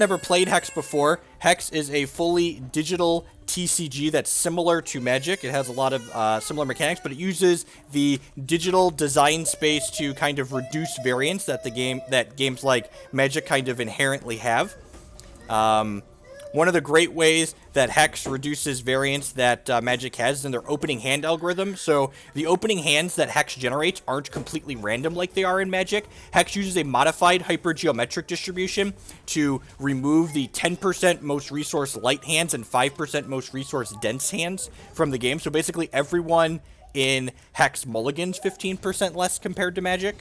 Never played Hex before. Hex is a fully digital TCG that's similar to Magic. It has a lot of similar mechanics, but it uses the digital design space to kind of reduce variance that games like Magic kind of inherently have. One of the great ways that Hex reduces variance that Magic has is in their opening hand algorithm. So the opening hands that Hex generates aren't completely random like they are in Magic. Hex uses a modified hypergeometric distribution to remove the 10% most resource light hands and 5% most resource dense hands from the game. So basically everyone in Hex mulligans 15% less compared to Magic.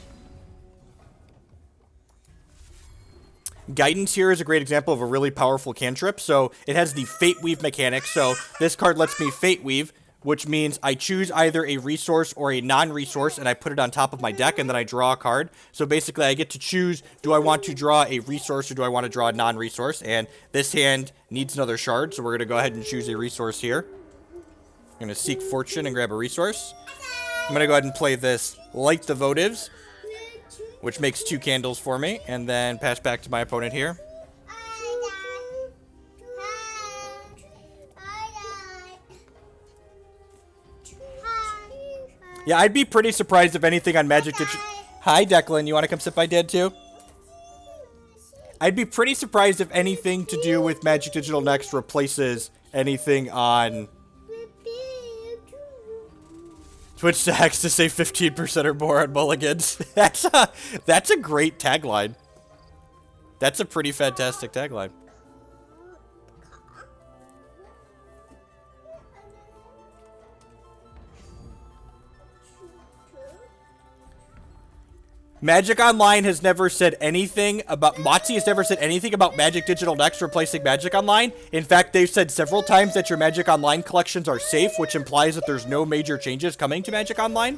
Guidance here is a great example of a really powerful cantrip. So it has the Fate Weave mechanic. So this card lets me Fate Weave, which means I choose either a resource or a non-resource, and I put it on top of my deck, and then I draw a card. So basically, I get to choose, do I want to draw a resource or do I want to draw a non-resource? And this hand needs another shard, so we're going to go ahead and choose a resource here. I'm going to Seek Fortune and grab a resource. I'm going to go ahead and play this Light the Votives, which makes 2 candles for me, and then pass back to my opponent here. Yeah, I'd be pretty surprised if anything on Magic Digital... Hi, Declan. You want to come sit by Dad, too? I'd be pretty surprised if anything to do with Magic Digital Next replaces anything on Twitch to Hex to save 15% or more on mulligans. That's a great tagline. That's a pretty fantastic tagline. Magic Online has never said anything about... Motsy has never said anything about Magic Digital Next replacing Magic Online. In fact, they've said several times that your Magic Online collections are safe, which implies that there's no major changes coming to Magic Online.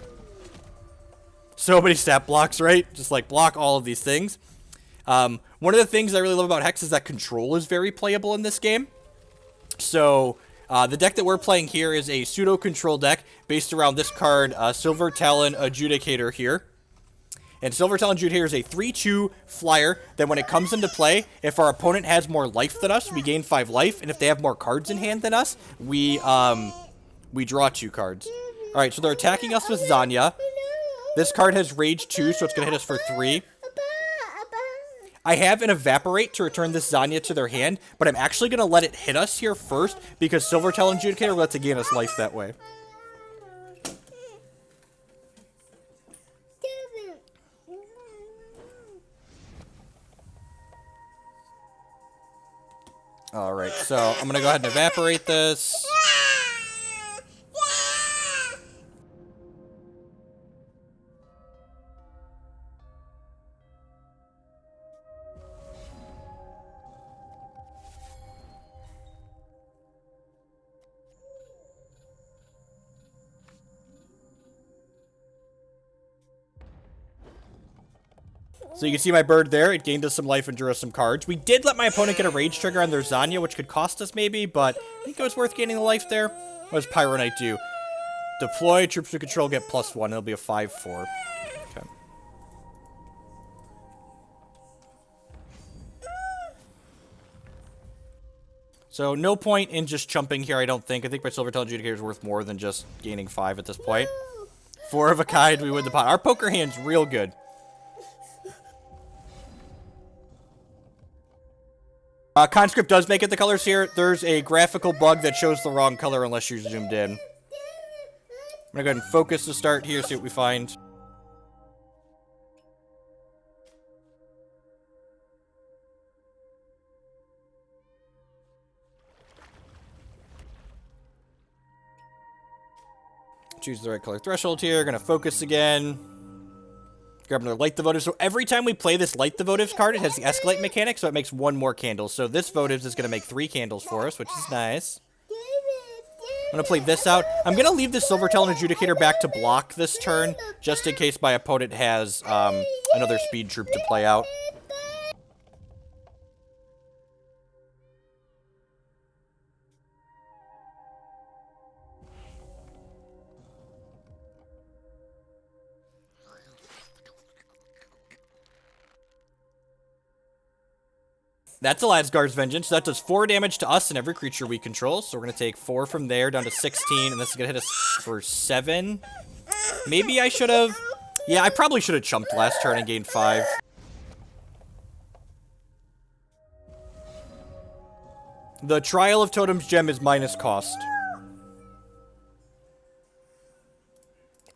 So many stat blocks, right? Just, like, block all of these things. One of the things I really love about Hex is that control is very playable in this game. So... the deck that we're playing here is a pseudo-control deck based around this card, Silver Talon Adjudicator here. And Silver Talon Adjudicator is a 3/2 flyer that when it comes into play, if our opponent has more life than us, we gain 5 life. And if they have more cards in hand than us, we draw 2 cards. Alright, so they're attacking us with Zanya. This card has Rage 2, so it's going to hit us for 3. I have an Evaporate to return this Zanya to their hand, but I'm actually going to let it hit us here first because Silver Talon Adjudicator lets it gain us life that way. Alright, so I'm going to go ahead and Evaporate this. So you can see my bird there. It gained us some life and drew us some cards. We did let my opponent get a Rage Trigger on their Zanya, which could cost us maybe, but I think it was worth gaining the life there. What does Pyro Knight do? Deploy, troops to control, get +1. It'll be a 5/4. Okay. So no point in just chumping here, I don't think. I think my Silver Talon Adjudicator is worth more than just gaining 5 at this point. 4 of a kind, we win the pot. Our poker hand's real good. Conscript does make it the colors here. There's a graphical bug that shows the wrong color unless you're zoomed in. I'm gonna go ahead and focus to start here, see what we find. Choose the right color threshold here. Gonna focus again. Grab another Light the Votives. So every time we play this Light the Votives card, it has the Escalate mechanic, so it makes 1 more candle. So this Votives is going to make 3 candles for us, which is nice. I'm going to play this out. I'm going to leave the Silver Talon Adjudicator back to block this turn, just in case my opponent has another speed troop to play out. That's Eladgar's Vengeance. So that does 4 damage to us and every creature we control. So we're going to take 4 from there down to 16. And this is going to hit us for 7. Maybe I should have... Yeah, I probably should have chumped last turn and gained 5. The Trial of Totems gem is minus cost.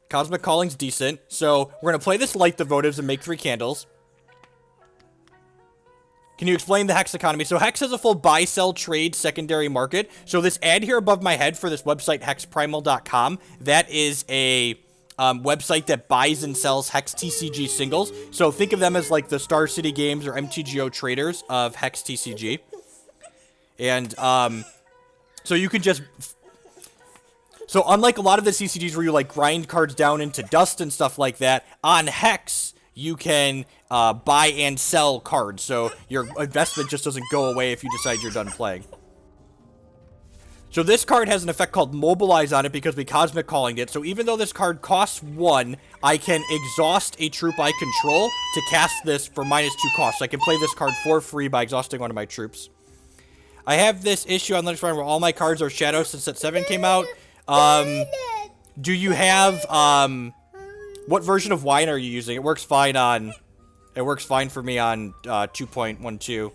Cosmic Calling's decent. So we're going to play this Light the Votives and make 3 candles. Can you explain the Hex economy? So Hex has a full buy, sell, trade, secondary market. So this ad here above my head for this website, hexprimal.com, that is a website that buys and sells Hex TCG singles. So think of them as like the Star City Games or MTGO traders of Hex TCG. And so you can just... So unlike a lot of the CCGs where you like grind cards down into dust and stuff like that, on Hex... you can buy and sell cards, so your investment just doesn't go away if you decide you're done playing. So this card has an effect called Mobilize on it because we Cosmic Calling it, so even though this card costs 1, I can exhaust a troop I control to cast this for -2 costs. I can play this card for free by exhausting one of my troops. I have this issue on Linux where all my cards are Shadow since set 7 came out. Do you have... what version of wine are you using? It works fine on... It works fine for me on 2.12.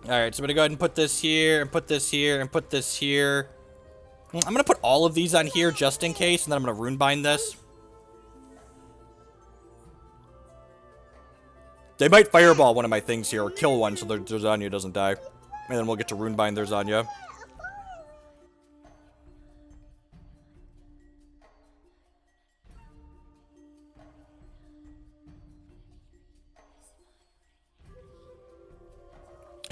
Alright, so I'm going to go ahead and put this here, and put this here, and put this here. I'm going to put all of these on here just in case, and then I'm going to Runebind this. They might Fireball one of my things here, or kill one so their Zanya doesn't die. And then we'll get to Runebind their Zanya.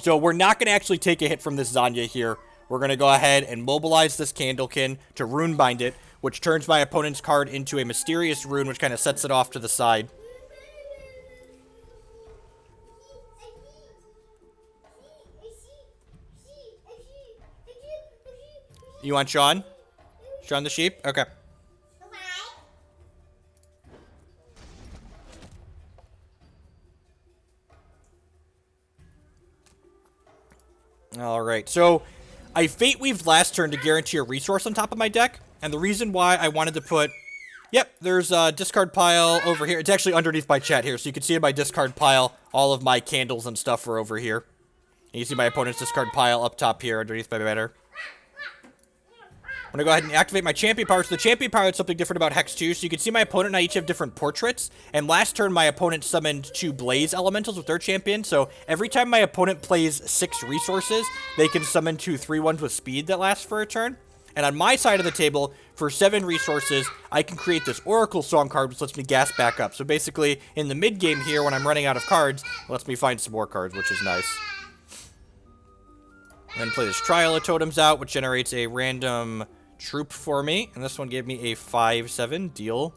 So we're not going to actually take a hit from this Zanya here. We're going to go ahead and mobilize this Candlekin to Runebind it, which turns my opponent's card into a mysterious rune, which kind of sets it off to the side. You want Sean? Sean the sheep? Okay. Alright, so I Fate Weaved last turn to guarantee a resource on top of my deck, and the reason why I wanted to put... Yep, there's a discard pile over here. It's actually underneath my chat here, so you can see in my discard pile, all of my candles and stuff are over here. And you see my opponent's discard pile up top here underneath my banner. I'm going to go ahead and activate my champion power. So the champion power is something different about Hex 2. So you can see my opponent and I each have different portraits. And last turn, my opponent summoned 2 Blaze Elementals with their champion. So every time my opponent plays 6 resources, they can summon 2 3/1s with speed that lasts for a turn. And on my side of the table, for 7 resources, I can create this Oracle Song card, which lets me gas back up. So basically, in the mid-game here, when I'm running out of cards, it lets me find some more cards, which is nice. And then play this Trial of Totems out, which generates a random... troop for me, and this one gave me a 5/7 deal.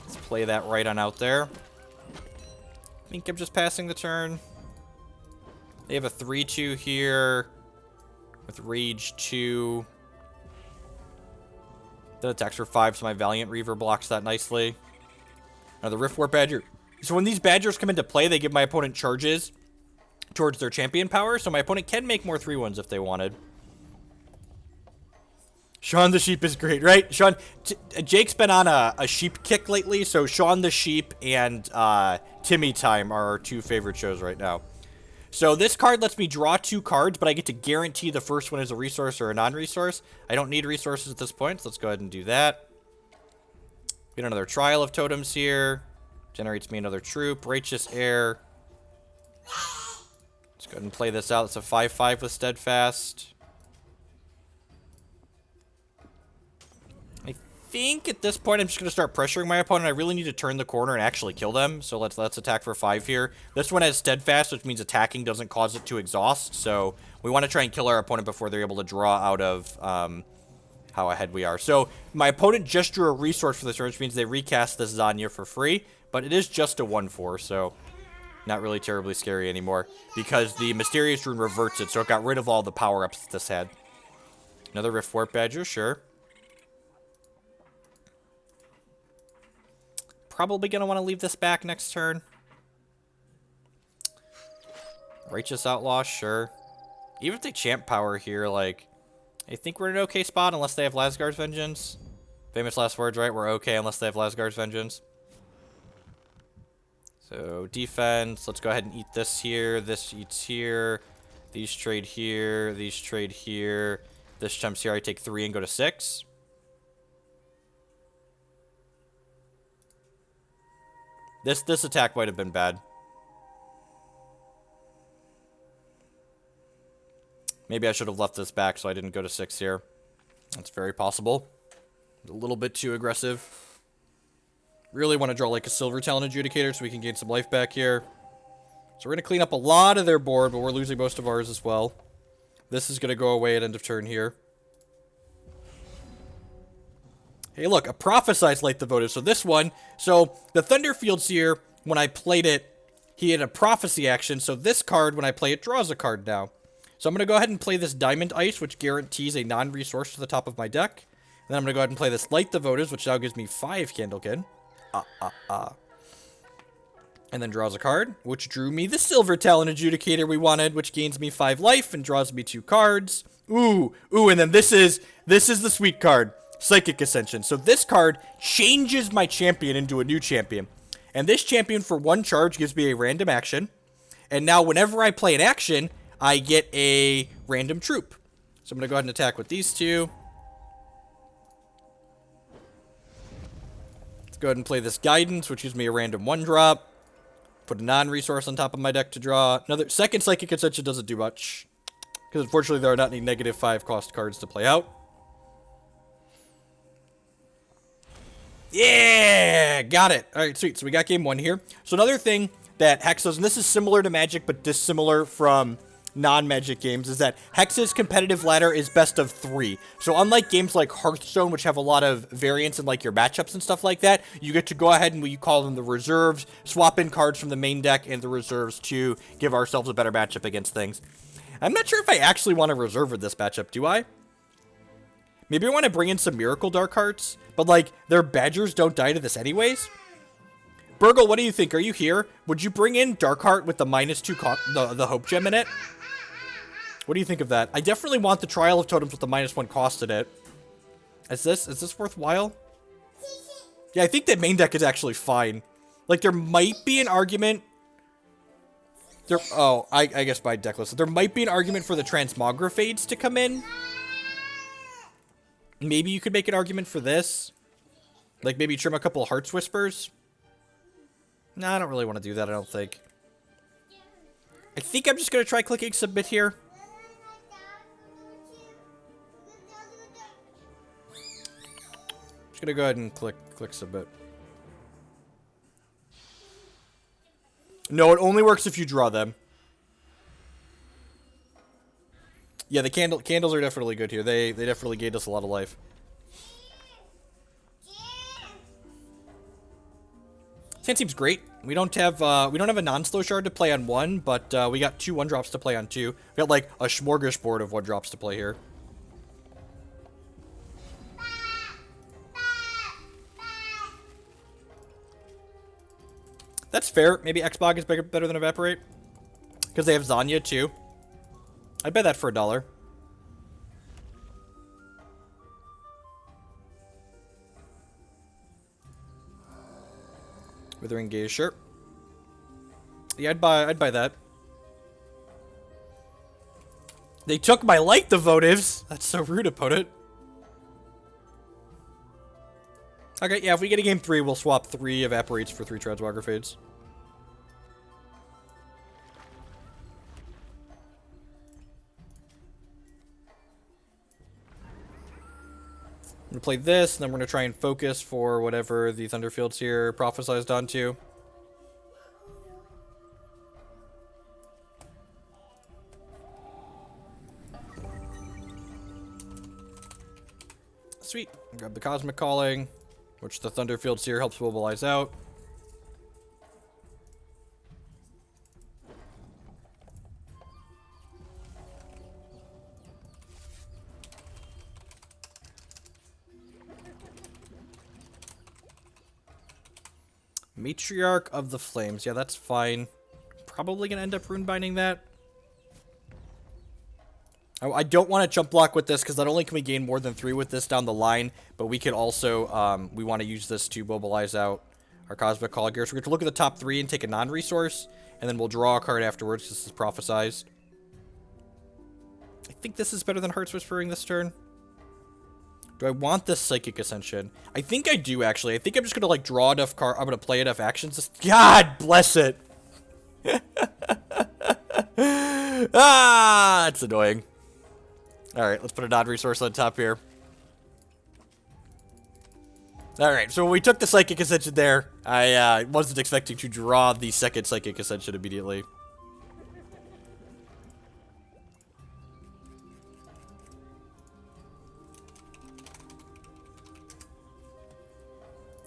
Let's play that right on out there. I think I'm just passing the turn. They have a 3/2 here with Rage 2. That attacks for 5, so my Valiant Reaver blocks that nicely. Now the Riftwarp Badger. So when these Badgers come into play, they give my opponent charges towards their champion power, so my opponent can make more 3/1s if they wanted. Sean the Sheep is great, right? Sean, Jake's been on a sheep kick lately, so Sean the Sheep and Timmy Time are our 2 favorite shows right now. So this card lets me draw 2 cards, but I get to guarantee the first one is a resource or a non-resource. I don't need resources at this point, so let's go ahead and do that. Get another Trial of Totems here. Generates me another troop. Righteous Heir. Let's go ahead and play this out. It's a 5/5 with Steadfast. I think at this point I'm just going to start pressuring my opponent. I really need to turn the corner and actually kill them. So let's attack for 5 here. This one has Steadfast, which means attacking doesn't cause it to exhaust. So we want to try and kill our opponent before they're able to draw out of how ahead we are. So my opponent just drew a resource for this turn, which means they recast this Zanya for free. But it is just a 1/4, so not really terribly scary anymore. Because the Mysterious Rune reverts it, so it got rid of all the power-ups that this had. Another Riftwarp Badger, sure. probably going to want to leave this back next turn. Righteous Outlaw, sure. Even if they champ power here, like, I think we're in an okay spot unless they have Lasgar's Vengeance. Famous last words, right? We're okay unless they have Lasgar's Vengeance. So, defense. Let's go ahead and eat this here. This eats here. These trade here. These trade here. This jumps here. I take 3 and go to 6. This attack might have been bad. Maybe I should have left this back so I didn't go to 6 here. That's very possible. A little bit too aggressive. Really want to draw like a Silver Talon Adjudicator so we can gain some life back here. So we're going to clean up a lot of their board, but we're losing most of ours as well. This is going to go away at end of turn here. Hey, look, a prophesized Light the Votives. So this one, so the Thunderfield Seer, when I played it, he had a prophecy action. So this card, when I play it, draws a card now. So I'm going to go ahead and play this Diamond Ice, which guarantees a non-resource to the top of my deck. And then I'm going to go ahead and play this Light the Votives, which now gives me 5 Candlekin. And then draws a card, which drew me the Silver Talon Adjudicator we wanted, which gains me 5 life and draws me 2 cards. Ooh, and then this is the sweet card, Psychic Ascension. So this card changes my champion into a new champion. And this champion for 1 charge gives me a random action. And now whenever I play an action, I get a random troop. So I'm going to go ahead and attack with these 2. Let's go ahead and play this Guidance, which gives me a random 1-drop. Put a non-resource on top of my deck to draw. Another second Psychic Ascension doesn't do much. Because unfortunately there are not any -5 cost cards to play out. Yeah! Got it. Alright, sweet. So we got game 1 here. So another thing that Hex does, and this is similar to Magic but dissimilar from non-Magic games, is that Hex's competitive ladder is best of 3. So unlike games like Hearthstone, which have a lot of variance in like your matchups and stuff like that, you get to go ahead and, you call them the reserves, swap in cards from the main deck and the reserves to give ourselves a better matchup against things. I'm not sure if I actually want to reserve with this matchup, do I? Maybe I want to bring in some Miracle Dark cards, but like, their Badgers don't die to this anyways. Burgle, what do you think? Are you here? Would you bring in Darkheart with the -2 the Hope Gem in it? What do you think of that? I definitely want the Trial of Totems with the -1 cost in it. Is this worthwhile? Yeah, I think that main deck is actually fine. Like, there might be an argument. I guess by deck list. There might be an argument for the Transmogrifades to come in. Maybe you could make an argument for this. Like, maybe trim a couple of Heart's Whispers. No, I don't really want to do that, I don't think. I think I'm just going to try clicking Submit here. Just going to go ahead and click Submit. No, it only works if you draw them. Yeah, the candles are definitely good here. They definitely gave us a lot of life. This hand seems great. We don't have a non-slow shard to play on 1, but we got 2 1-drops to play on 2. We got like a smorgasbord of 1-drops to play here. That's fair. Maybe Xbog is better than Evaporate. Because they have Zanya, too. I'd bet that for $1. Withering Gaze, sure. Yeah, I'd buy that. They took my Light the Votives. That's so rude, opponent. Okay, yeah, if we get a game 3, we'll swap 3 Evaporates for 3 Transmogrifades. I'm going to play this, and then we're going to try and focus for whatever the Thunderfield Seer prophesized onto. Sweet. Grab the Cosmic Calling, which the Thunderfield Seer helps mobilize out. Matriarch of the Flames. Yeah, that's fine. Probably going to end up runebinding that. I don't want to jump block with this because not only can we gain more than 3 with this down the line, but we could also, we want to use this to mobilize out our Cosmic Call Gear. So we're going to look at the top 3 and take a non-resource, and then we'll draw a card afterwards. This is prophesized. I think this is better than Heart's Whispering this turn. Do I want this Psychic Ascension? I think I do, actually. I think I'm just going to, like, draw enough I'm going to play enough actions. God bless it! Ah, it's annoying. Alright, let's put a non-resource on top here. Alright, so when we took the Psychic Ascension there, I wasn't expecting to draw the second Psychic Ascension immediately.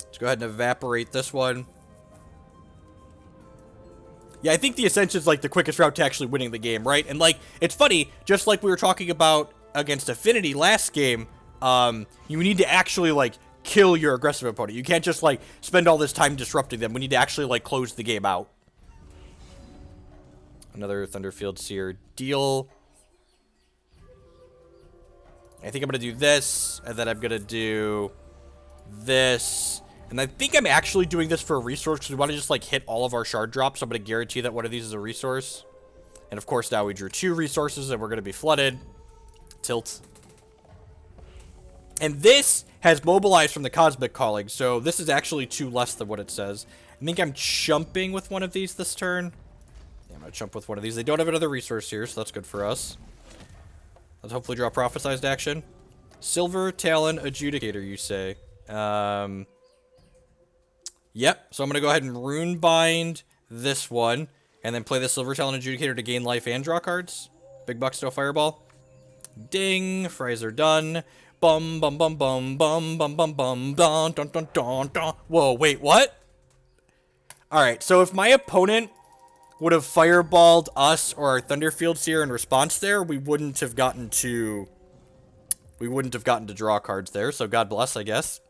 Let's go ahead and evaporate this one. Yeah, I think the Ascension's, like, the quickest route to actually winning the game, right? And, like, it's funny, just like we were talking about against Affinity last game, you need to actually, like, kill your aggressive opponent. You can't just, like, spend all this time disrupting them. We need to actually, like, close the game out. Another Thunderfield Seer deal. I think I'm going to do this, and then I'm going to do this. And I think I'm actually doing this for a resource because we want to just, like, hit all of our shard drops. So I'm going to guarantee that one of these is a resource. And, of course, now we drew 2 resources and we're going to be flooded. Tilt. And this has mobilized from the Cosmic Calling. So this is actually 2 less than what it says. I think I'm chumping with one of these this turn. Yeah, I'm going to chump with one of these. They don't have another resource here, so that's good for us. Let's hopefully draw Prophesized action. Silver Talon Adjudicator, you say. Yep, so I'm going to go ahead and Runebind this one, and then play the Silver Talon Adjudicator to gain life and draw cards. Big bucks to a Fireball. Ding, fries are done. Bum, bum, bum, bum, bum, bum, bum, bum, dun, dun, dun, dun, dun. Whoa, wait, what? Alright, so if my opponent would have Fireballed us or our Thunderfield Seer in response there, we wouldn't have gotten to draw cards there, so God bless, I guess.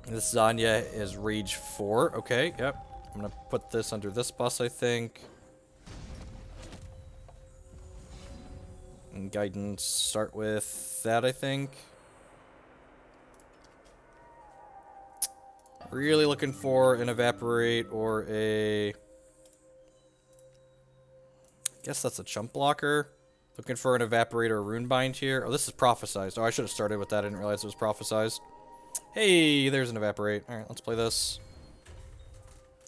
This Zanya is Rage 4. Okay, yep. I'm going to put this under this bus, I think. And Guidance, start with that, I think. Really looking for an Evaporate or a... I guess that's a Chump Blocker. Looking for an Evaporate or a Runebind here. Oh, this is Prophesized. Oh, I should have started with that. I didn't realize it was Prophesized. Hey, there's an Evaporate. Alright, let's play this.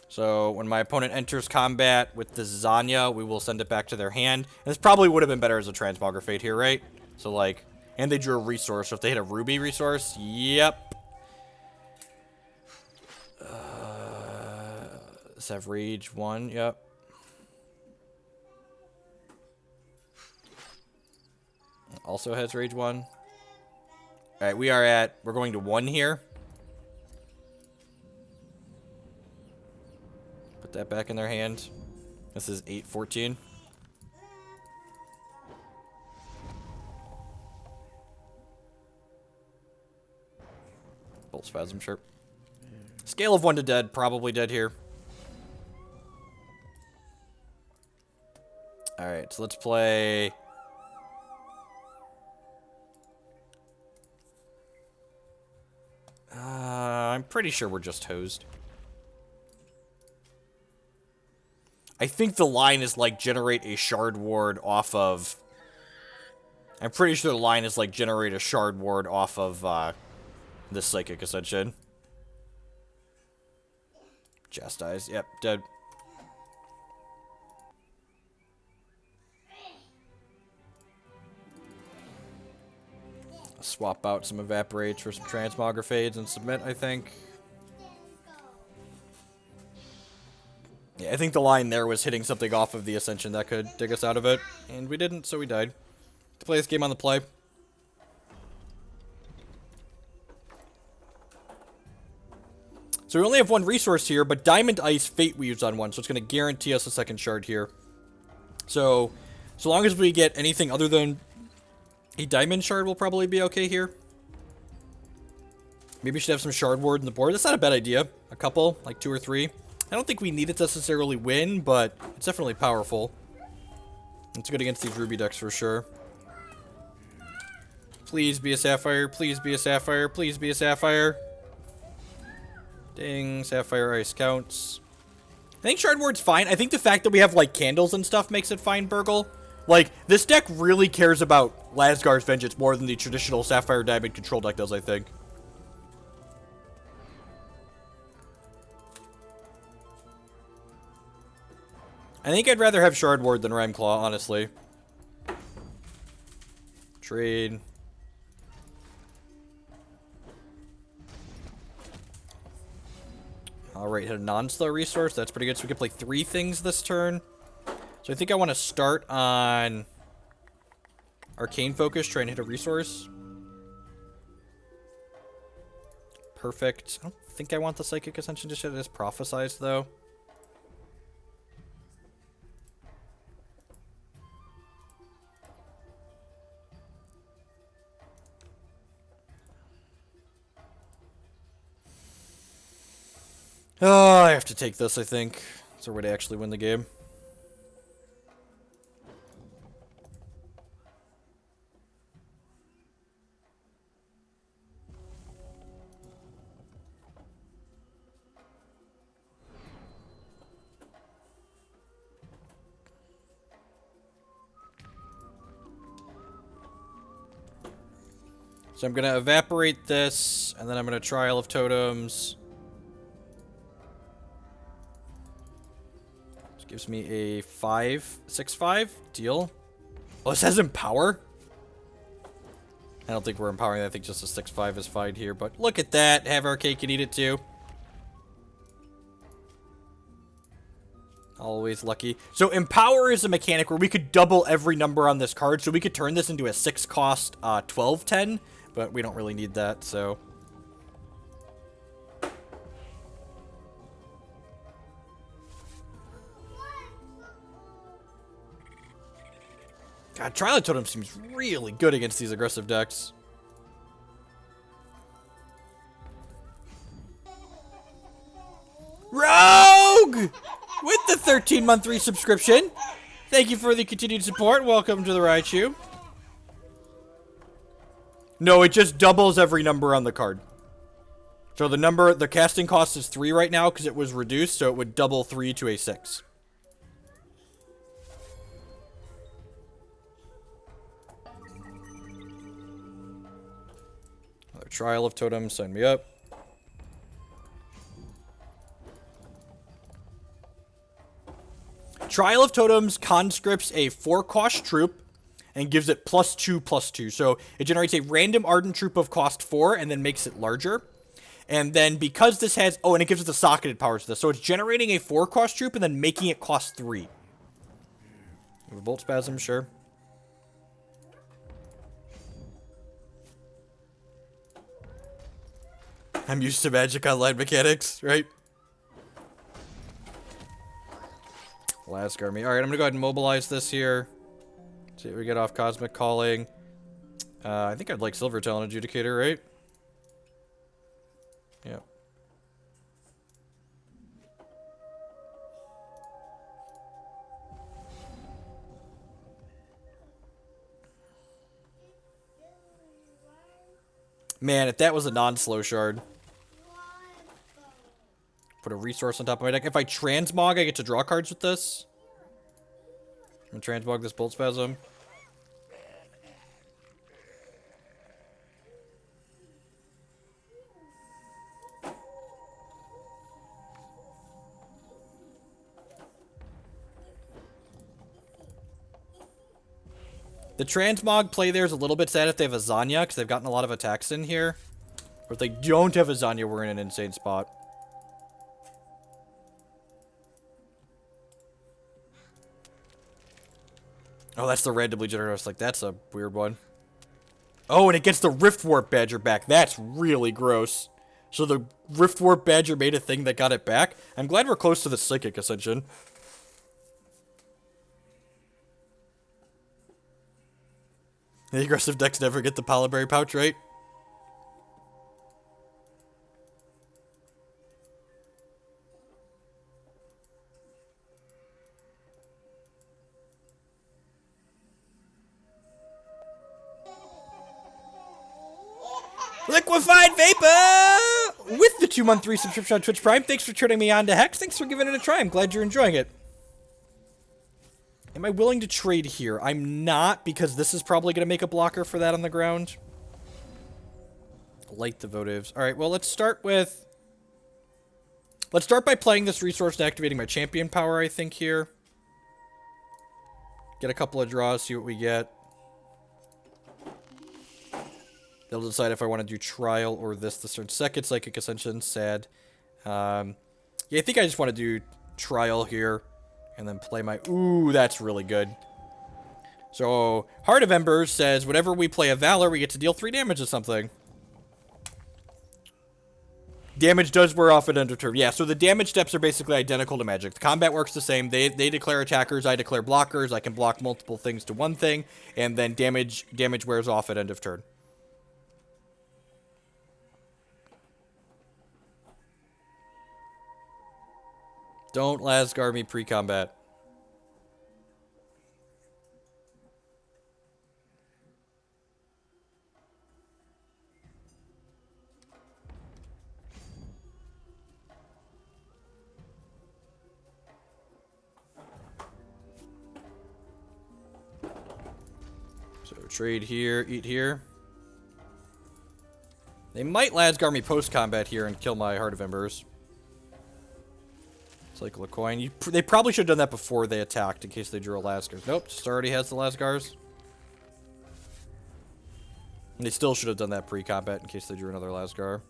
So, when my opponent enters combat with the Zanya, we will send it back to their hand. And this probably would have been better as a Transmogrifade here, right? So, like, and they drew a resource. So, if they hit a Ruby resource, yep. Let's have Rage 1, yep. Also has Rage 1. Alright, we're going to 1 here. Put that back in their hand. This is 8-14. Bolt Spasm, sure. Scale of 1 to dead, probably dead here. Alright, so let's play... I'm pretty sure we're just hosed. I think the line is, like, generate a shard ward off of... I'm pretty sure the line is, like, generate a shard ward off of, this Psychic Ascension. Chastise. Yep, dead. Swap out some Evaporates for some Transmogrifades and submit, I think. Yeah, I think the line there was hitting something off of the Ascension that could dig us out of it. And we didn't, so we died. To play this game on the play. So we only have 1 resource here, but Diamond Ice Fate we used on 1, so it's going to guarantee us a second shard here. So long as we get anything other than a Diamond Shard, we'll probably be okay here. Maybe we should have some Shard Ward in the board. That's not a bad idea. A couple, like 2 or 3. I don't think we need it to necessarily win, but it's definitely powerful. It's good against these Ruby decks for sure. Please be a Sapphire. Please be a Sapphire. Please be a Sapphire. Ding. Sapphire Ice counts. I think Shard Ward's fine. I think the fact that we have, like, candles and stuff makes it fine, Burgle. Like, this deck really cares about Lasgar's Vengeance more than the traditional Sapphire Diamond control deck does, I think. I think I'd rather have Shard Ward than Rimeclaw, honestly. Trade. Alright, hit a non-slow resource. That's pretty good. So we can play 3 things this turn. So I think I want to start on Arcane Focus, try and hit a resource. Perfect. I don't think I want the Psychic Ascension to hit. It is prophesized, though. Oh, I have to take this, I think. It's our way to actually win the game. So I'm going to Evaporate this, and then I'm going to Trial of Totems. Which gives me a 5/6/5 deal. Oh, this has Empower? I don't think we're empowering. I think just a 6/5 is fine here, but look at that. Have our cake and eat it too. Always lucky. So Empower is a mechanic where we could double every number on this card, so we could turn this into a 6-cost 12/10, but we don't really need that, so... God, Trial of Totems seems really good against these aggressive decks. Rogue! With the 13-month resubscription. Thank you for the continued support. Welcome to the Raichu. No, it just doubles every number on the card. So the casting cost is 3 right now because it was reduced, so it would double 3 to a 6. Another Trial of Totems, sign me up. Trial of Totems conscripts a 4-cost troop and gives it +2/+2. So it generates a random Ardent Troop of cost 4 and then makes it larger. And then because this has... Oh, and it gives it the socketed powers to this. So it's generating a 4-cost troop and then making it cost 3. Bolt Spasm, sure. I'm used to Magic Online mechanics, right? Last army. Alright, I'm gonna go ahead and mobilize this here. See what we get off Cosmic Calling. I think I'd like Silver Talon Adjudicator, right? Yeah. Man, if that was a non-slow shard. Put a resource on top of my deck. If I transmog, I get to draw cards with this. I'm gonna transmog this Bolt Spasm. The transmog play there is a little bit sad if they have a Zanya, because they've gotten a lot of attacks in here. Or if they don't have a Zanya, we're in an insane spot. Oh, that's the randomly generous. Like, that's a weird one. Oh, and it gets the Rift Warp Badger back. That's really gross. So the Rift Warp Badger made a thing that got it back. I'm glad we're close to the Psychic Ascension. The aggressive decks never get the Polyberry Pouch, right? Liquefied Vapor! With the 2-month resubscription on Twitch Prime. Thanks for turning me on to Hex. Thanks for giving it a try. I'm glad you're enjoying it. Am I willing to trade here? I'm not, because this is probably going to make a blocker for that on the ground. Light the Votives. Alright, well, let's start with... Let's start by playing this resource and activating my champion power, I think, here. Get a couple of draws, see what we get. They'll decide if I want to do Trial or this turn. Second Psychic Ascension, sad. Yeah, I think I just want to do Trial here. And then play my... Ooh, that's really good. So, Heart of Embers says, whenever we play a Valor, we get to deal 3 damage to something. Damage does wear off at end of turn. Yeah, so the damage steps are basically identical to Magic. The combat works the same. They declare attackers, I declare blockers. I can block multiple things to one thing. And then damage wears off at end of turn. Don't Lasgar me pre-combat. So trade here, eat here. They might Lasgar me post-combat here and kill my Heart of Embers. Cycle a coin. They probably should have done that before they attacked in case they drew a Lasgar. Nope, just already has the Lasgars. And they still should have done that pre-combat in case they drew another Lasgar.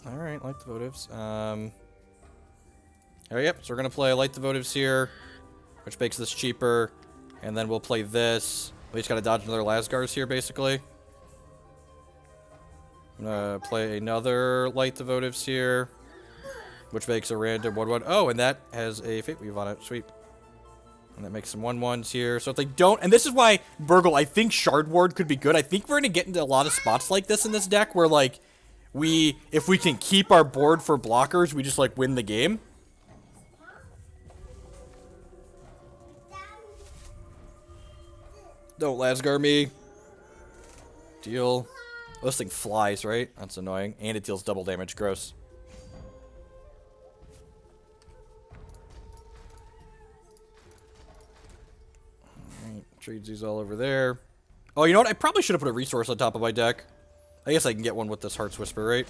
Alright, Light the Votives. Alright, yep, so we're going to play Light the Votives here, which makes this cheaper. And then we'll play this. We just got to dodge another Lasgars here, basically. I'm gonna play another Light the Votives here, which makes a random 1/1. Oh, and that has a Fate Weave on it. Sweet. And that makes some 1/1s here. So if they don't... And this is why, Burgle, I think Shard Ward could be good. I think we're gonna get into a lot of spots like this in this deck where, like, if we can keep our board for blockers, we just, like, win the game. Don't Lasgar me. Deal... Oh, this thing flies, right? That's annoying. And it deals double damage. Gross. Alright, trades these all over there. Oh, you know what? I probably should have put a resource on top of my deck. I guess I can get one with this Heart's Whisper, right?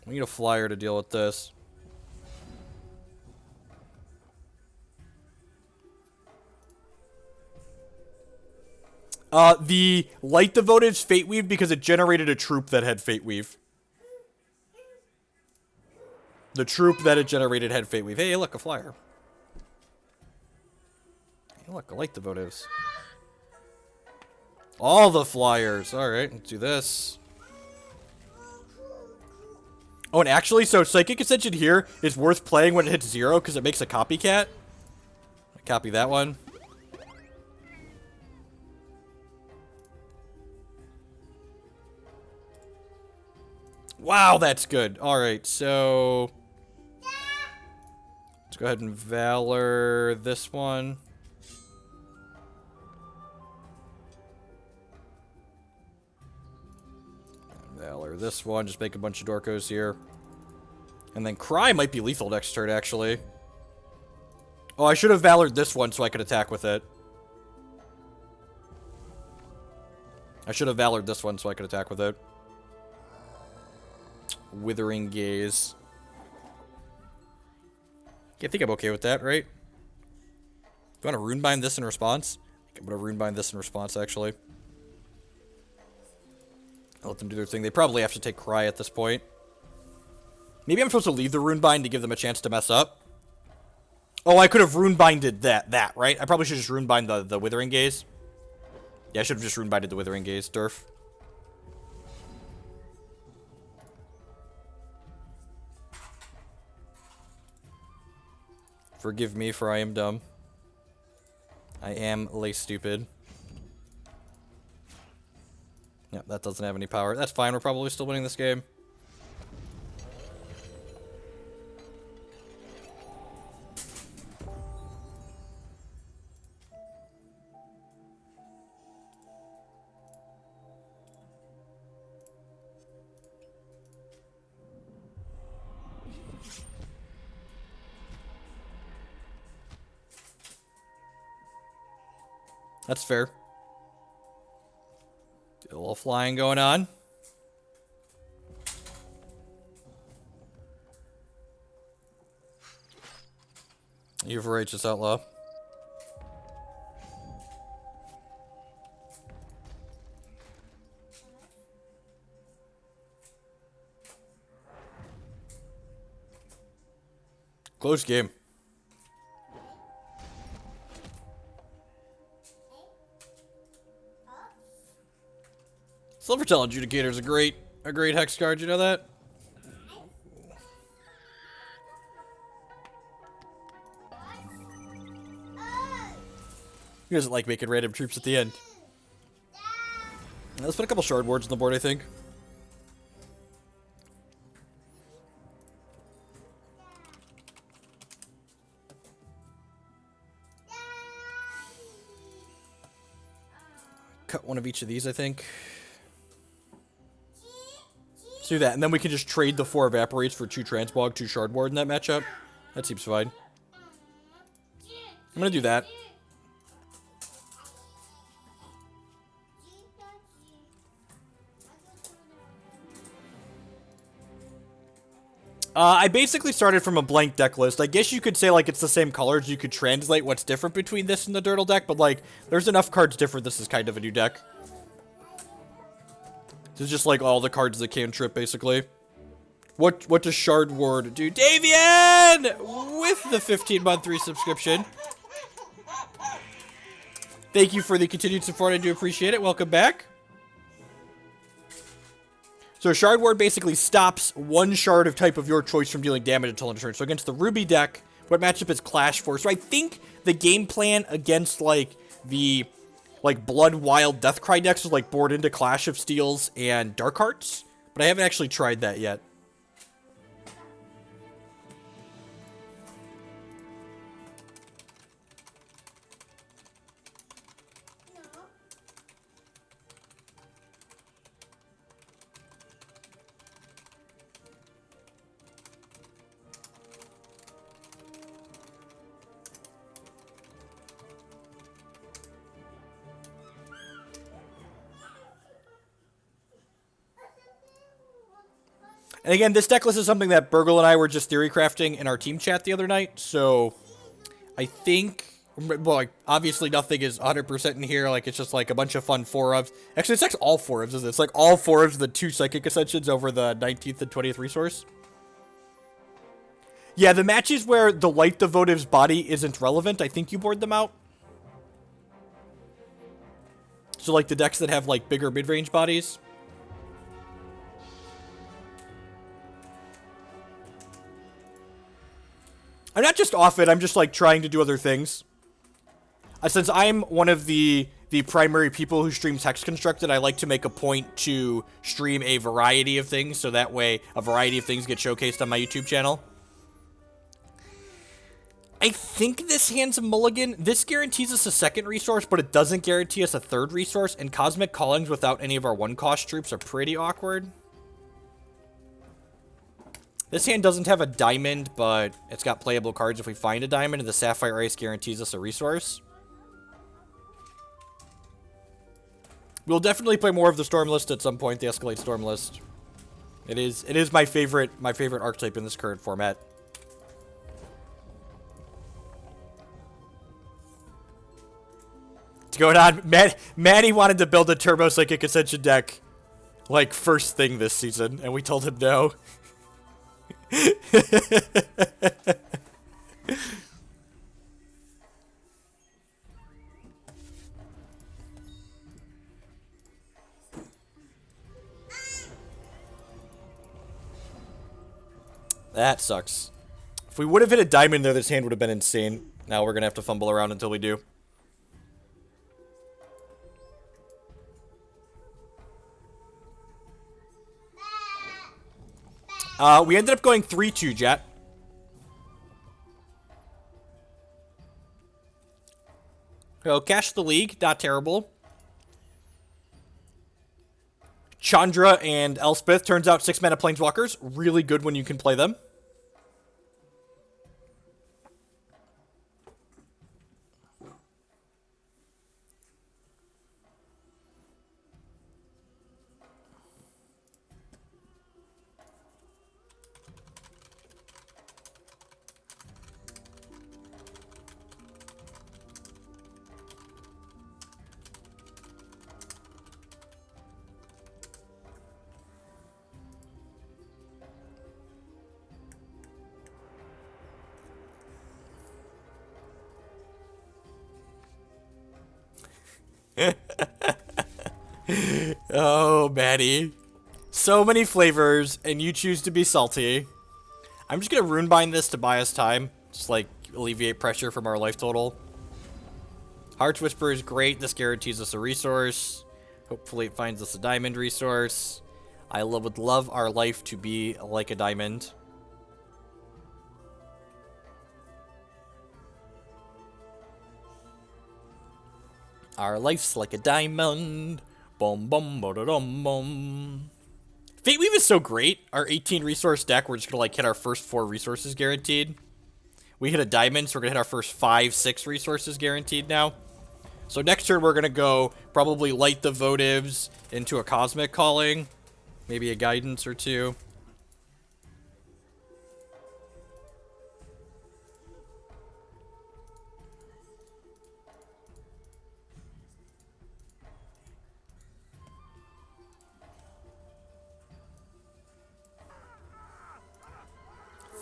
We need a flyer to deal with this. The Light the Votives Fate Weave because it generated a troop that had Fate Weave. The troop that it generated had Fate Weave. Hey, look, a flyer. Hey, look, a Light the Votives. All the flyers. Alright, let's do this. Oh, and actually, so Psychic Ascension here is worth playing when it hits 0 because it makes a copycat. Copy that one. Wow, that's good. Alright, so... Let's go ahead and Valor this one. Valor this one. Just make a bunch of Dorkos here. And then Cry might be lethal next turn, actually. Oh, I should have Valored this one so I could attack with it. I should have Valored this one so I could attack with it. Withering Gaze. I think I'm okay with that, right? Do you want to Runebind this in response? I think I'm going to Runebind this in response, actually. I'll let them do their thing. They probably have to take Cry at this point. Maybe I'm supposed to leave the Runebind to give them a chance to mess up. Oh, I could have Runebinded that, right? I probably should just Runebind the Withering Gaze. Yeah, I should have just Runebinded the Withering Gaze, Durf. Forgive me, for I am dumb. I am lay stupid. Yep, that doesn't have any power. That's fine, we're probably still winning this game. That's fair. A little flying going on. Evaporate, just outlaw. Close game. Silvertail Adjudicator is a great hex card. You know that? He doesn't like making random troops at the end. Let's put a couple shard wards on the board, I think. Cut one of each of these, I think. Let's do that, and then we can just trade the 4 Evaporates for 2 Transmog, 2 Shard Ward in that matchup. That seems fine. I'm gonna do that. I basically started from a blank deck list. I guess you could say, like, it's the same colors. You could translate what's different between this and the Dirtle deck, but, like, there's enough cards different. This is kind of a new deck. This is just, like, all the cards that cantrip, basically. What does Shard Ward do? Davian! With the 15-month resubscription. Thank you for the continued support. I do appreciate it. Welcome back. So Shard Ward basically stops one shard of type of your choice from dealing damage until end of turn. So against the Ruby deck, what matchup is Clash for? So I think the game plan against, like, the, like, Blood Wild Deathcry decks is, like, board into Clash of Steels and Dark Hearts. But I haven't actually tried that yet. And again, this deck list is something that Burgle and I were just theory crafting in our team chat the other night. So I think, well, like, obviously nothing is 100% in here. Like, it's just like a bunch of fun 4-ofs. Actually, it's all 4-ofs, isn't it? It's like all 4-ofs, the 2 Psychic Ascensions over the 19th and 20th resource. Yeah, the matches where the Light the Votives body isn't relevant, I think you board them out. So, like, the decks that have, like, bigger mid-range bodies. I'm not just off it, I'm just, like, trying to do other things. Since I'm one of the primary people who streams Hex Constructed, I like to make a point to stream a variety of things, so that way a variety of things get showcased on my YouTube channel. I think this hand's a mulligan. This guarantees us a 2nd resource, but it doesn't guarantee us a 3rd resource, and Cosmic Callings without any of our 1-cost troops are pretty awkward. This hand doesn't have a diamond, but it's got playable cards if we find a diamond, and the Sapphire Ice guarantees us a resource. We'll definitely play more of the Storm list at some point, the Escalate Storm list. It is my favorite archetype in this current format. What's going on? Maddie wanted to build a Turbo Psychic Ascension deck, like, first thing this season, and we told him no. That sucks. If we would have hit a diamond there, this hand would have been insane. Now we're gonna have to fumble around until we do. We ended up going 3-2, Jet. So, Cash the League, not terrible. Chandra and Elspeth, turns out 6-mana Planeswalkers, really good when you can play them. Oh, Maddie. So many flavors, and you choose to be salty. I'm just gonna Runebind this to buy us time. Just, like, alleviate pressure from our life total. Heart's Whisper is great. This guarantees us a resource. Hopefully it finds us a diamond resource. I would love our life to be like a diamond. Our life's like a diamond. Boom, boom, ba-da-dum, boom. Fate Weave is so great. Our 18 resource deck, we're just gonna like hit our first 4 resources guaranteed. We hit a diamond, so we're gonna hit our first 5, 6 resources guaranteed now. So next turn we're gonna go probably Light the Votives into a Cosmic Calling. Maybe a Guidance or 2.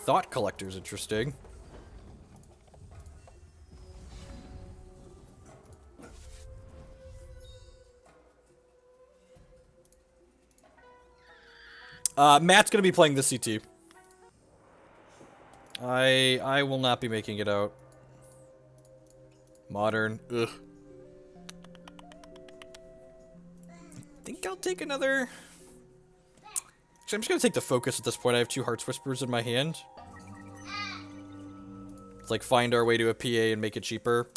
Thought Collector's interesting. Matt's gonna be playing the CT. I will not be making it out. Modern. Ugh. I think I'll take another... Actually, I'm just gonna take the focus at this point. I have 2 Heart's Whispers in my hand. It's like find our way to a PA and make it cheaper.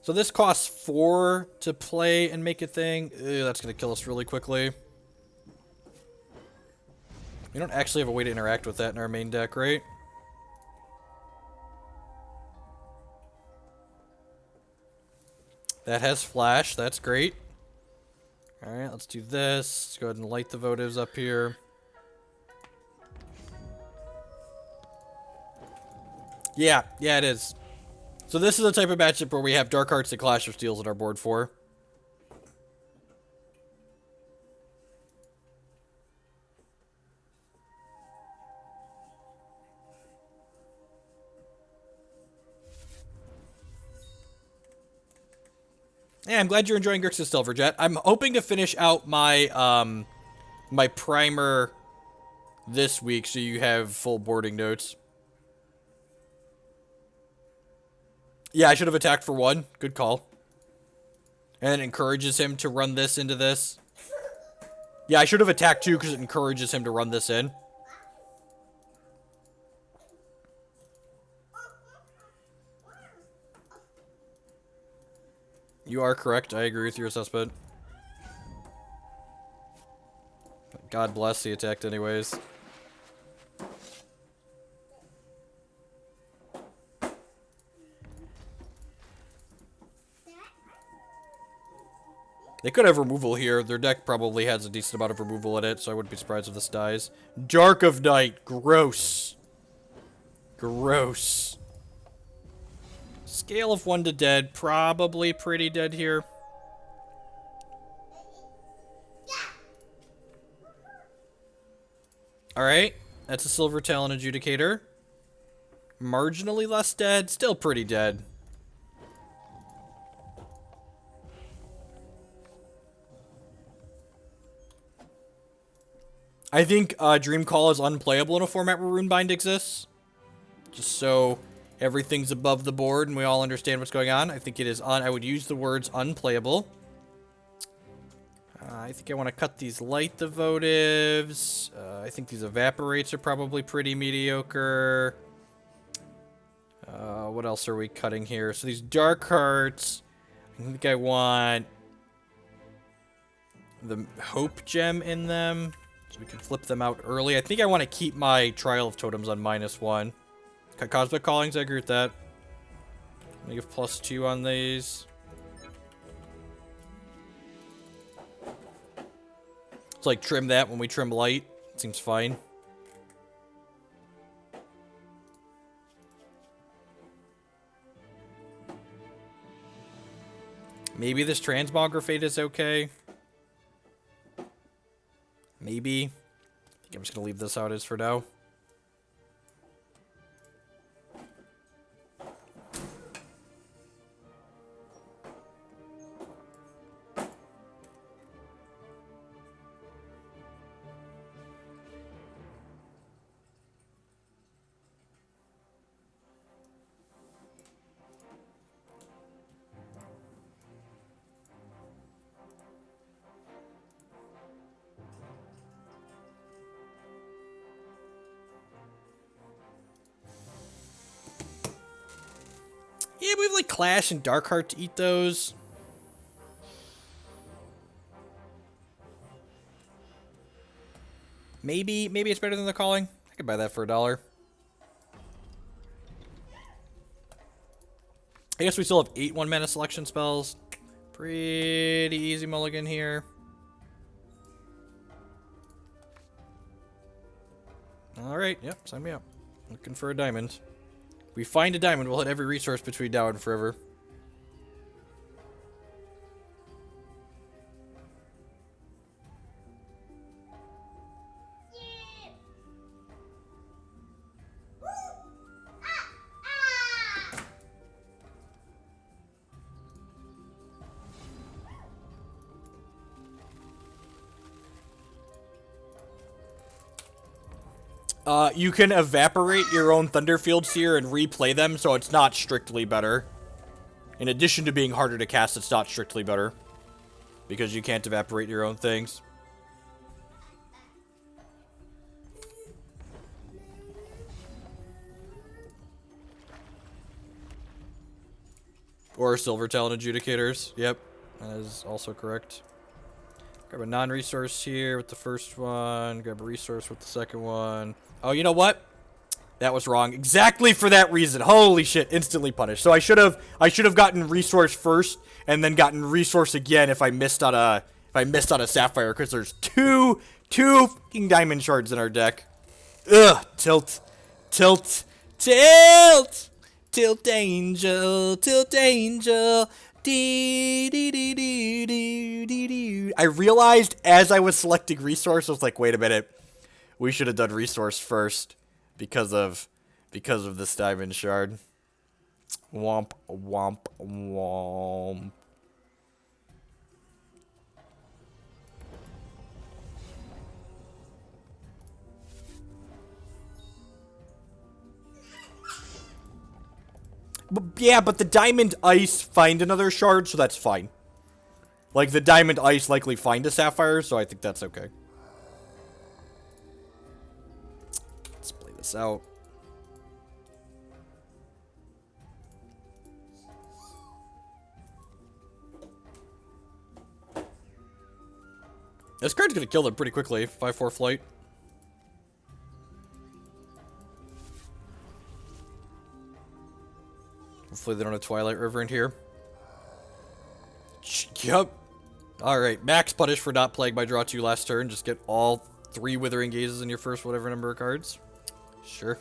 So this costs 4 to play and make a thing. Ew, that's going to kill us really quickly. We don't actually have a way to interact with that in our main deck, right? That has flash. That's great. Alright, let's do this. Let's go ahead and light the votives up here. Yeah, it is. So this is the type of matchup where we have Dark Hearts and Clash of Steels on our board for. Yeah, I'm glad you're enjoying Grixis Silverjet. I'm hoping to finish out my my primer this week so you have full boarding notes. Yeah, I should have attacked for 1. Good call. And it encourages him to run this into this. Yeah, I should have attacked 2 because it encourages him to run this in. You are correct. I agree with your assessment. God bless, he attacked anyways. They could have removal here. Their deck probably has a decent amount of removal in it, so I wouldn't be surprised if this dies. Dark of Night. Gross. Gross. Scale of 1 to dead. Probably pretty dead here. Alright. That's a Silver Talon Adjudicator. Marginally less dead. Still pretty dead. I think Dream Call is unplayable in a format where Runebind exists. Just so everything's above the board and we all understand what's going on. I think it is I would use the words unplayable. I think I want to cut these Light the Votives. I think these Evaporates are probably pretty mediocre. What else are we cutting here? So these Dark Hearts. I think I want the Hope Gem in them. So we can flip them out early. I think I want to keep my Trial of Totems on -1. Cosmic Callings, I agree with that. I'm going to give +2 on these. It's like trim that when we trim light. It seems fine. Maybe this Transmogrifade is okay. Maybe. I think I'm just gonna leave this how it is for now. Yeah, we have like Clash and Darkheart to eat those. Maybe it's better than the Calling. I could buy that for $1. I guess we still have 8 1-mana selection spells. Pretty easy mulligan here. Alright, yep, sign me up. Looking for a diamond. We find a diamond, we'll hit every resource between now and forever. You can evaporate your own Thunderfield Seer and replay them, so it's not strictly better. In addition to being harder to cast, it's not strictly better. Because you can't evaporate your own things. Or Silver Talon Adjudicators. Yep, that is also correct. Grab a non-resource here with the first one. Grab a resource with the second one. Oh, you know what? That was wrong. Exactly for that reason. Holy shit! Instantly punished. So I should have gotten resource first and then gotten resource again if I missed on a Sapphire, because there's two fucking diamond shards in our deck. Ugh. Tilt angel. I realized as I was selecting resource, I was like, wait a minute. We should have done resource first because of this diamond shard. Womp womp womp. But the diamond ice find another shard, so that's fine. Like, the diamond ice likely find a sapphire, so I think that's okay. Let's play this out. This card's gonna kill them pretty quickly. 5/4 flight. Hopefully they don't have Twilight River in here. Yup. Alright, max punish for not playing my draw 2 last turn. Just get all 3 Withering Gazes in your first whatever number of cards. Sure.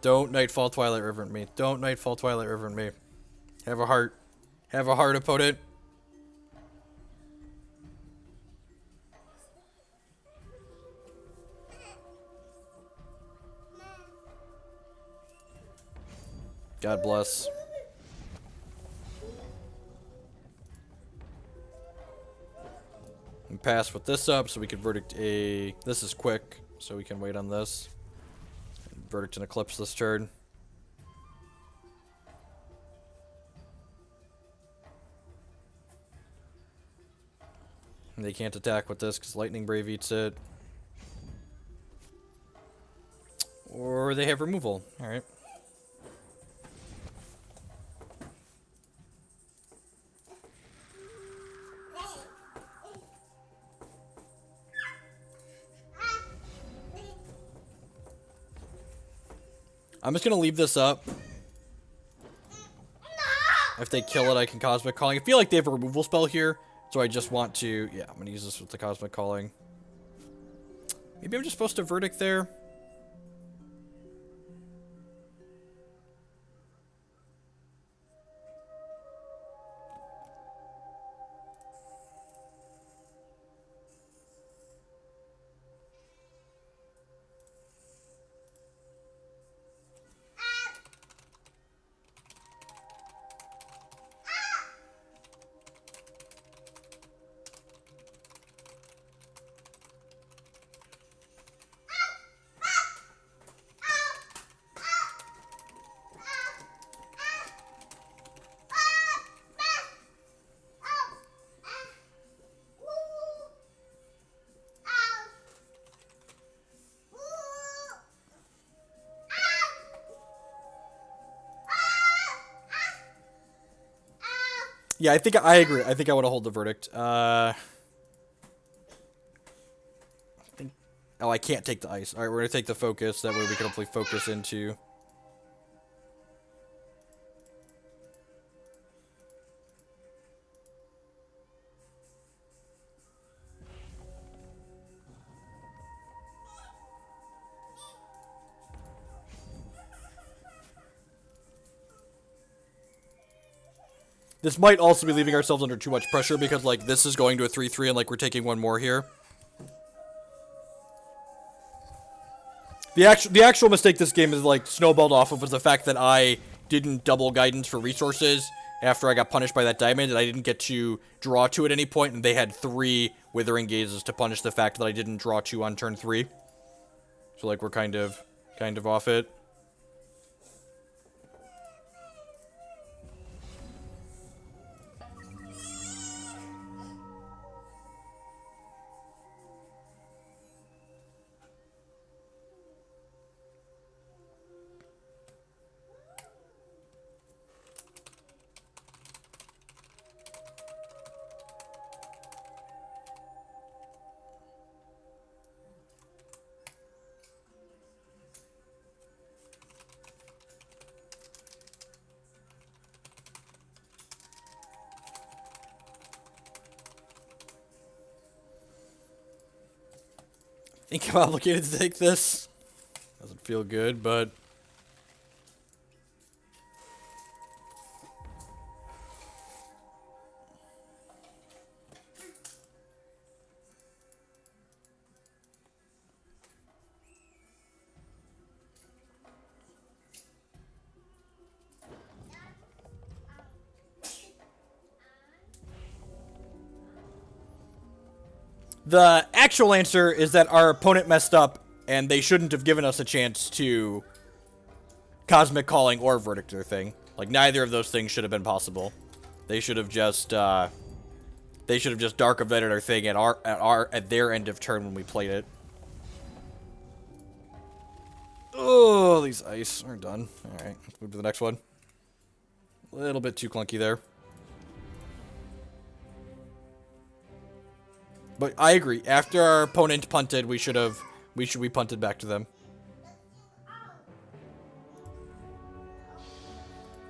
Don't Nightfall Twilight River at me. Don't Nightfall Twilight River at me. Have a heart. Have a heart, opponent. God bless. And pass with this up so we can verdict a... This is quick, so we can wait on this. Verdict and Eclipse this turn. And they can't attack with this because Lightning Brave eats it. Or they have removal. Alright. I'm just gonna leave this up. If they kill it, I can Cosmic Calling. I feel like they have a removal spell here, so I just want to... Yeah, I'm gonna use this with the Cosmic Calling. Maybe I'm just supposed to Verdict there. Yeah, I think I agree. I think I want to hold the verdict. Oh, I can't take the ice. All right, we're gonna take the focus. That way we can hopefully focus into. This might also be leaving ourselves under too much pressure because, like, this is going to a 3-3 and, like, we're taking one more here. The actual mistake this game is, like, snowballed off of was the fact that I didn't double guidance for resources after I got punished by that diamond, and I didn't get to draw 2 at any point, and they had 3 Withering Gazes to punish the fact that I didn't draw 2 on turn 3. So, like, we're kind of off it. I think I'm obligated to take this. Doesn't feel good, but... The actual answer is that our opponent messed up, and they shouldn't have given us a chance to Cosmic Calling or Verdict their thing. Like, neither of those things should have been possible. They should have just, Dark Evented our thing at their end of turn when we played it. Oh, these ice are done. Alright, let's move to the next one. A little bit too clunky there. But I agree. After our opponent punted, we should be punted back to them.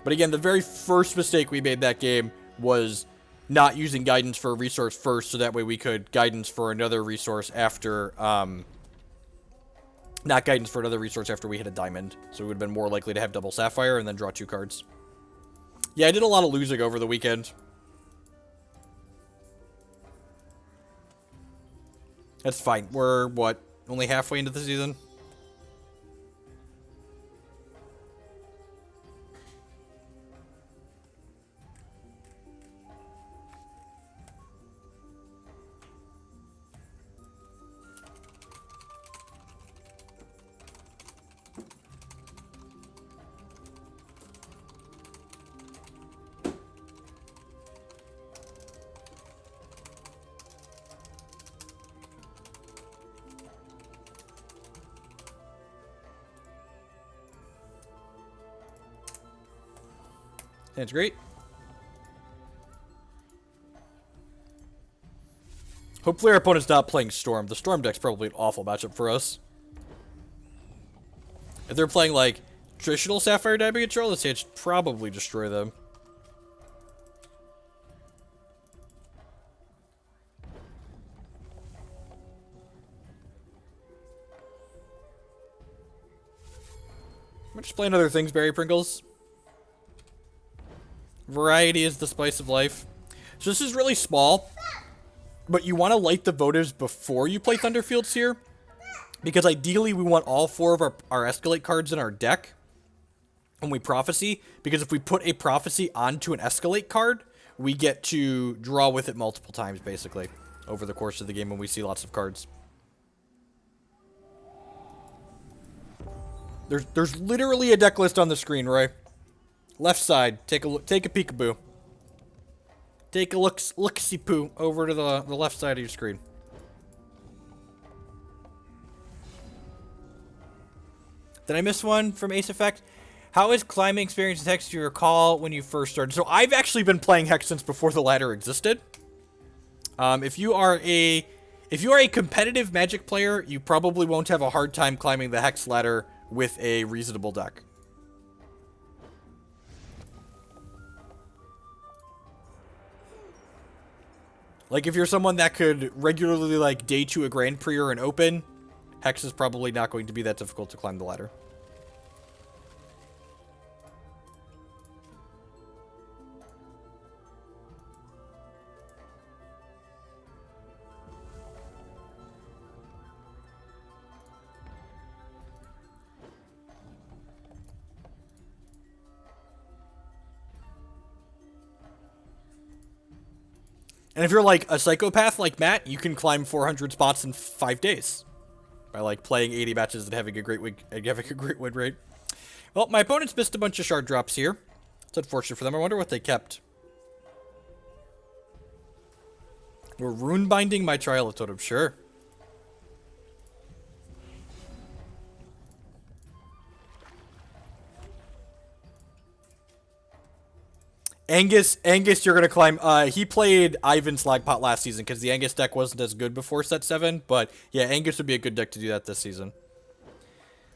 But again, the very first mistake we made that game was not using guidance for a resource first, so that way we could guidance for another resource after, not guidance for another resource after we hit a diamond. So we would have been more likely to have double Sapphire and then draw 2 cards. Yeah, I did a lot of losing over the weekend. That's fine. We're, what, only halfway into the season? That's great. Hopefully our opponent's not playing Storm. The Storm deck's probably an awful matchup for us. If they're playing, like, traditional Sapphire Diamond Control, let's say it should probably destroy them. I'm just playing other things, Berry Pringles. Variety is the spice of life. So this is really small, but you want to light the votives before you play Thunderfield Seer, because ideally we want all 4 of our Escalate cards in our deck when we Prophecy, because if we put a Prophecy onto an Escalate card, we get to draw with it multiple times, basically, over the course of the game when we see lots of cards. There's literally a deck list on the screen, Roy. Left side, take a look, take a peekaboo. Take a look-see-poo over to the left side of your screen. Did I miss one from Ace Effect? How is climbing experience with Hex, do you recall when you first started? So I've actually been playing Hex since before the ladder existed. If you are a competitive Magic player, you probably won't have a hard time climbing the Hex ladder with a reasonable deck. Like, if you're someone that could regularly, like, day 2 a Grand Prix or an Open, Hex is probably not going to be that difficult to climb the ladder. And if you're, like, a psychopath like Matt, you can climb 400 spots in 5 days. By, like, playing 80 matches and having a great win rate. Well, my opponents missed a bunch of shard drops here. It's unfortunate for them. I wonder what they kept. We're runebinding my Trial of Totems, sure. Angus, you're gonna climb. He played Ivan Slagpot last season because the Angus deck wasn't as good before set 7. But yeah, Angus would be a good deck to do that this season.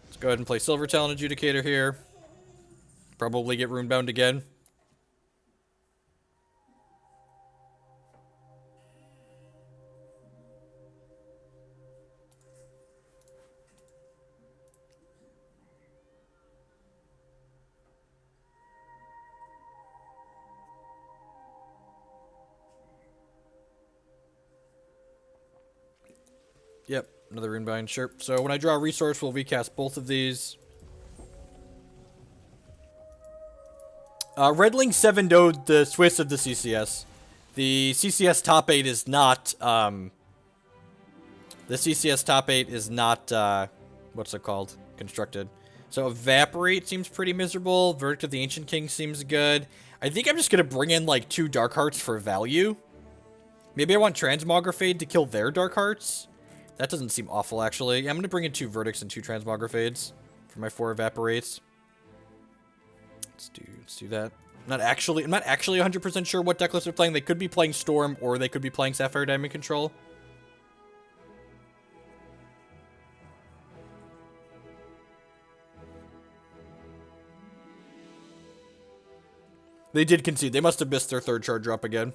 Let's go ahead and play Silver Talon Adjudicator here. Probably get runebound again. Yep, another Runebind, sure. So when I draw a resource, we'll recast both of these. Redling 7-0'd the Swiss of the CCS. The CCS top 8 is not, what's it called? Constructed. So Evaporate seems pretty miserable. Verdict of the Ancient King seems good. I think I'm just going to bring in, like, 2 Dark Hearts for value. Maybe I want Transmogrifade to kill their Dark Hearts. That doesn't seem awful, actually. Yeah, I'm going to bring in 2 Verdicts and 2 Transmogrifades for my 4 Evaporates. Let's do that. I'm not actually 100% sure what deck list they're playing. They could be playing Storm, or they could be playing Sapphire Diamond Control. They did concede. They must have missed their 3rd shard drop again.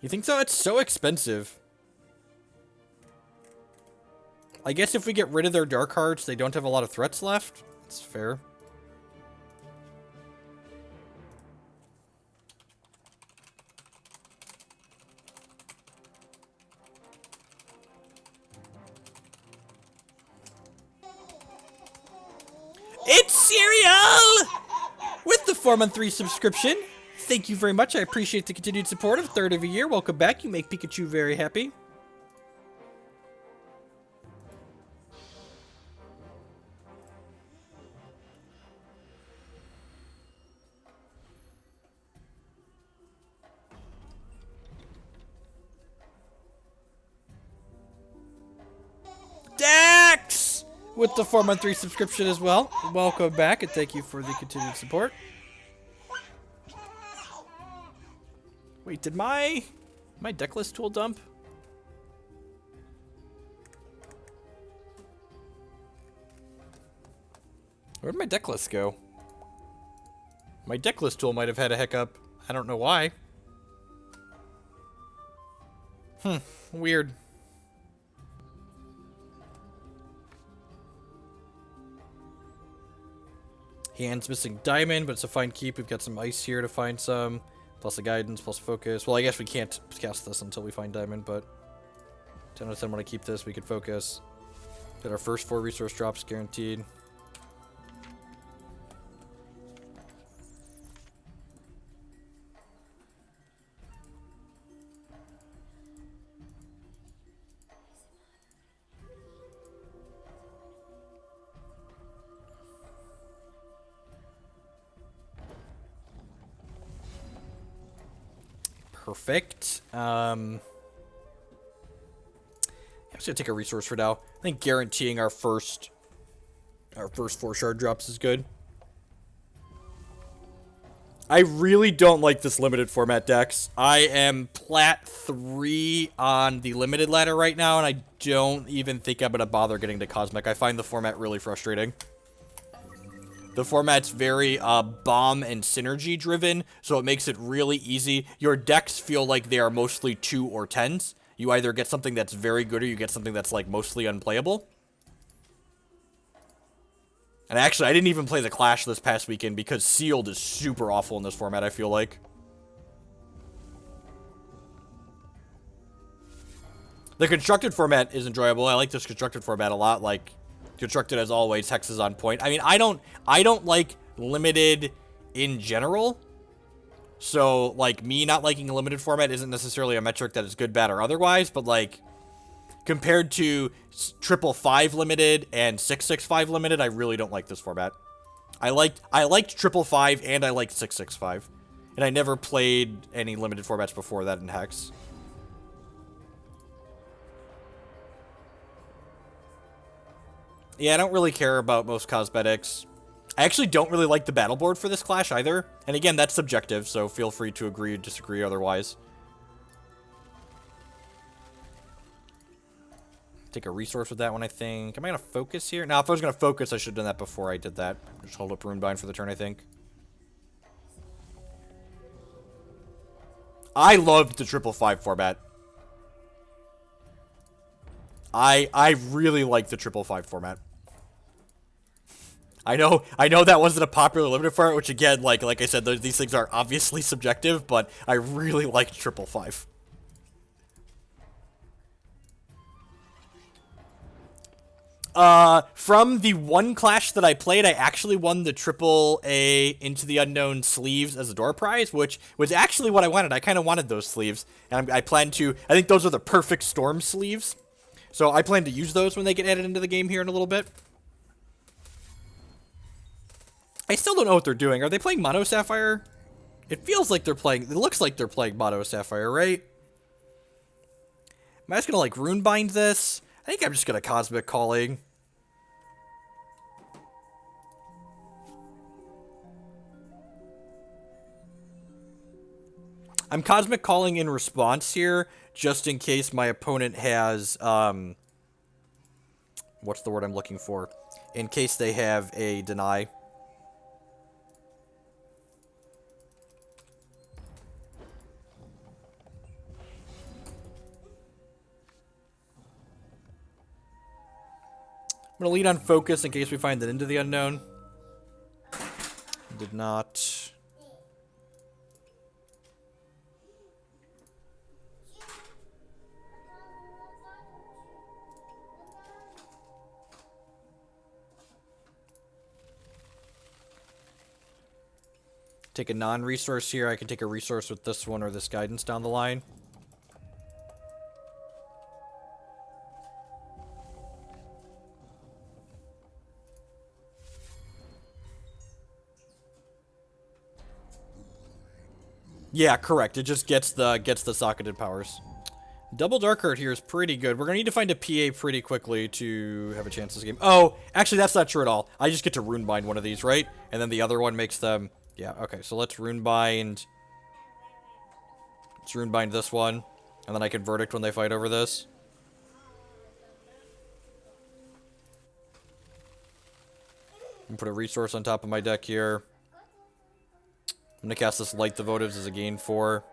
You think so? It's so expensive. I guess if we get rid of their Dark Hearts, they don't have a lot of threats left. That's fair. It's Cereal! With the 4-month 3 subscription. Thank you very much. I appreciate the continued support of 3rd of a year. Welcome back. You make Pikachu very happy. Dax! With the 4-month 3 subscription as well. Welcome back, and thank you for the continued support. Wait, did my deck list tool dump? Where'd my deck list go? My deck list tool might have had a hiccup. I don't know why. Weird. Hand's missing diamond, but it's a fine keep. We've got some ice here to find some. Plus a guidance, plus focus. Well, I guess we can't cast this until we find diamond, but 10 out of 10 when I keep this, we could focus. Get our first 4 resource drops guaranteed. perfect. I'm just gonna take a resource for now. I think guaranteeing our first 4 shard drops is good. I really don't like this limited format decks. I am plat 3 on the limited ladder right now, and I don't even think I'm gonna bother getting to Cosmic. I find the format really frustrating. The format's very bomb and synergy driven, so it makes it really easy. Your decks feel like they are mostly 2 or 10s. You either get something that's very good or you get something that's like mostly unplayable. And actually, I didn't even play the Clash this past weekend because Sealed is super awful in this format, I feel like. The constructed format is enjoyable. I like this constructed format a lot. Like, constructed as always, Hex is on point. I mean, I don't like limited in general. So, like, me not liking a limited format isn't necessarily a metric that is good, bad, or otherwise. But, like, compared to 555 limited and 665 limited, I really don't like this format. I liked 555 and I liked 665. And I never played any limited formats before that in Hex. Yeah, I don't really care about most cosmetics. I actually don't really like the battle board for this Clash either. And again, that's subjective, so feel free to agree or disagree otherwise. Take a resource with that one, I think. Am I going to focus here? Now, if I was going to focus, I should have done that before I did that. Just hold up Runebind for the turn, I think. I loved the 555 format. I really like the 555 format. I know that wasn't a popular limited format, which again, like I said, these things are obviously subjective, but I really liked 555. From the one Clash that I played, I actually won the AAA Into the Unknown sleeves as a door prize, which was actually what I wanted. I kind of wanted those sleeves, and I plan to, I think those are the perfect Storm sleeves. So I plan to use those when they get added into the game here in a little bit. I still don't know what they're doing. Are they playing Mono Sapphire? It feels like they're playing, it looks like they're playing Mono Sapphire, right? Am I just gonna like Runebind this? I think I'm just gonna Cosmic Calling. I'm Cosmic Calling in response here, just in case my opponent has, what's the word I'm looking for? In case they have a deny. I'm going to lead on Focus in case we find it Into the Unknown. Did not. Take a non-resource here. I can take a resource with this one or this guidance down the line. Yeah, correct. It just gets the socketed powers. Double Dark Heart here is pretty good. We're going to need to find a PA pretty quickly to have a chance this game. Oh, actually, that's not true at all. I just get to Runebind one of these, right? And then the other one makes them... Yeah, okay, so let's Runebind... Let's Runebind this one. And then I can Verdict when they fight over this. And put a resource on top of my deck here. I'm going to cast this Light the Votives as a gain 4.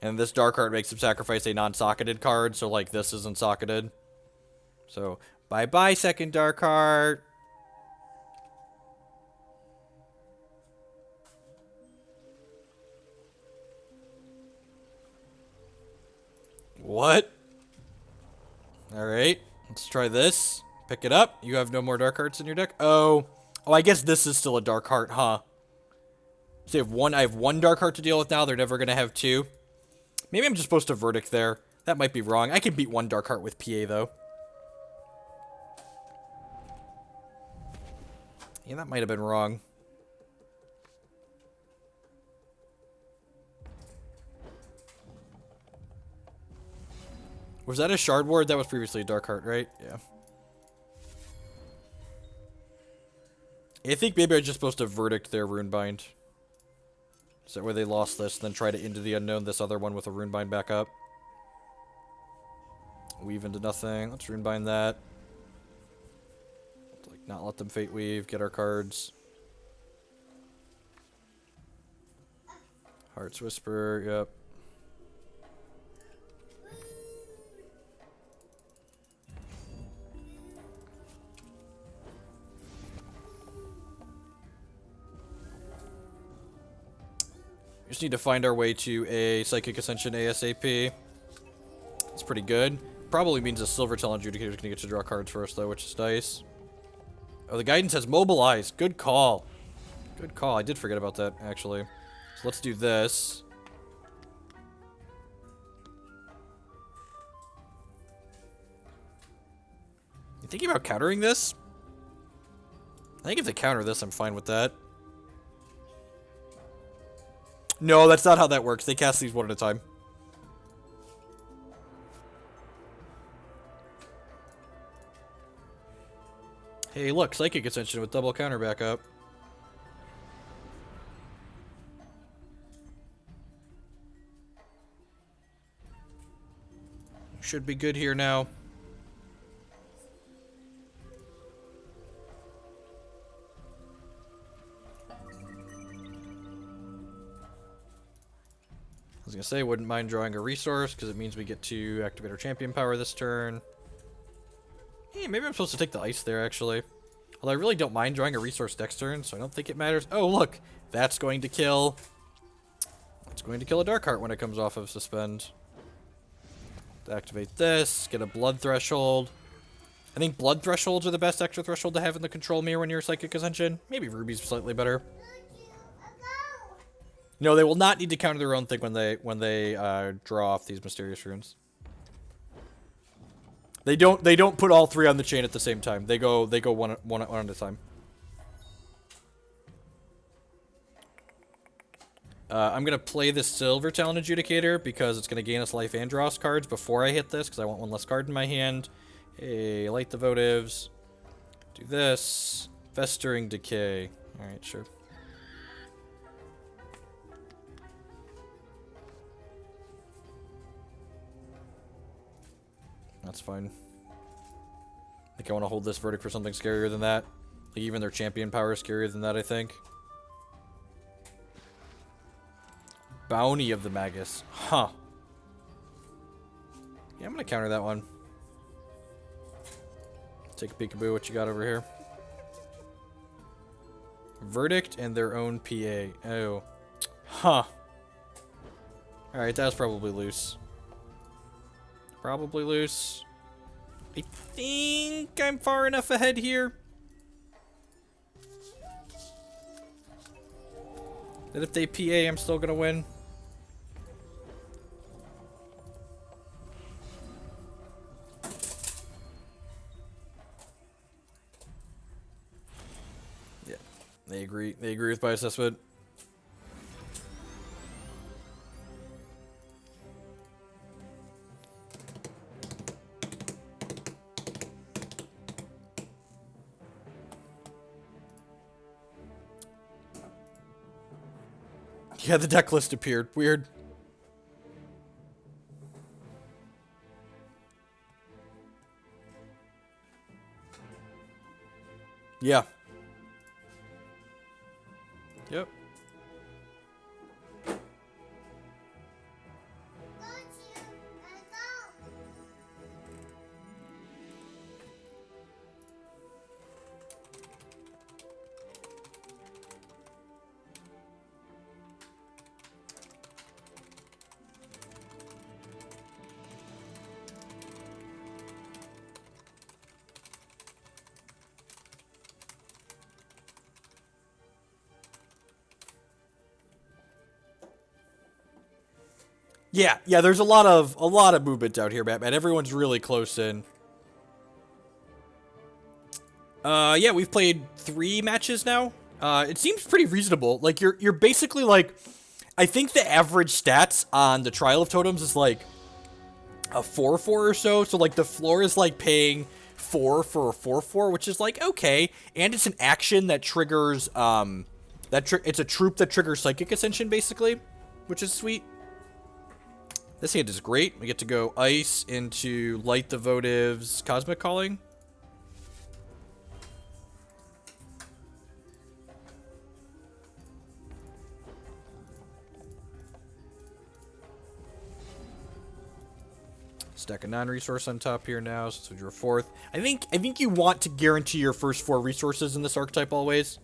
And this Dark Heart makes him sacrifice a non-socketed card, so like this isn't socketed. So, bye-bye, second Dark Heart. What? Alright, let's try this. Pick it up. You have no more Dark Hearts in your deck. Oh, I guess this is still a Dark Heart, huh? So I have one Dark Heart to deal with now. They're never going to have 2. Maybe I'm just supposed to Verdict there. That might be wrong. I can beat one Dark Heart with PA, though. Yeah, that might have been wrong. Was that a Shard Ward? That was previously a Dark Heart, right? Yeah. I think maybe I'm just supposed to Verdict their Runebind. Is that where they lost this, then try to Into the Unknown this other one with a Runebind back up? Weave into nothing. Let's Runebind that. Like, not let them Fate Weave. Get our cards. Heart's Whisper, yep. We just need to find our way to a Psychic Ascension ASAP. It's pretty good. Probably means a Silver Talon Adjudicator is going to get to draw cards for us, though, which is nice. Oh, the guidance has Mobilized. Good call. Good call. I did forget about that, actually. So let's do this. You thinking about countering this? I think if they counter this, I'm fine with that. No, that's not how that works. They cast these one at a time. Hey, look, Psychic Ascension with double counter backup. Should be good here now. I was gonna say, wouldn't mind drawing a resource, because it means we get to activate our champion power this turn. Hey, maybe I'm supposed to take the ice there, actually. Although I really don't mind drawing a resource next turn, so I don't think it matters. Oh, look! That's going to kill... It's going to kill a Dark Heart when it comes off of Suspend. Activate this, get a Blood Threshold. I think Blood Thresholds are the best extra threshold to have in the control mirror when you're Psychic Ascension. Maybe Ruby's slightly better. No, they will not need to counter their own thing when they draw off these mysterious runes. They don't put all three on the chain at the same time. They go one at a time. I'm gonna play this Silver Talon Adjudicator because it's gonna gain us life and draw us cards before I hit this because I want one less card in my hand. Hey, Light the Votives. Do this. Festering Decay. All right, sure. That's fine. I think I want to hold this Verdict for something scarier than that. Like even their champion power is scarier than that, I think. Bounty of the Magus. Huh. Yeah, I'm going to counter that one. Take a peekaboo what you got over here. Verdict and their own PA. Oh. Huh. Alright, that was probably loose. Probably loose. I think I'm far enough ahead here that if they PA, I'm still gonna win. Yeah, they agree. They agree with my assessment. Yeah, the deck list appeared. Weird. Yeah. Yep. Yeah, there's a lot of movement out here, Batman. Everyone's really close in. Yeah, we've played 3 matches now. It seems pretty reasonable. Like you're basically like, I think the average stats on the Trial of Totems is like a 4/4 or so. So like the floor is like paying 4 for a 4/4, which is like okay, and it's an action that triggers it's a troop that triggers Psychic Ascension basically, which is sweet. This hand is great. We get to go Ice into Light the Votives, Cosmic Calling. Stack a non-resource on top here now, so you're fourth. I think you want to guarantee your first 4 resources in this archetype always.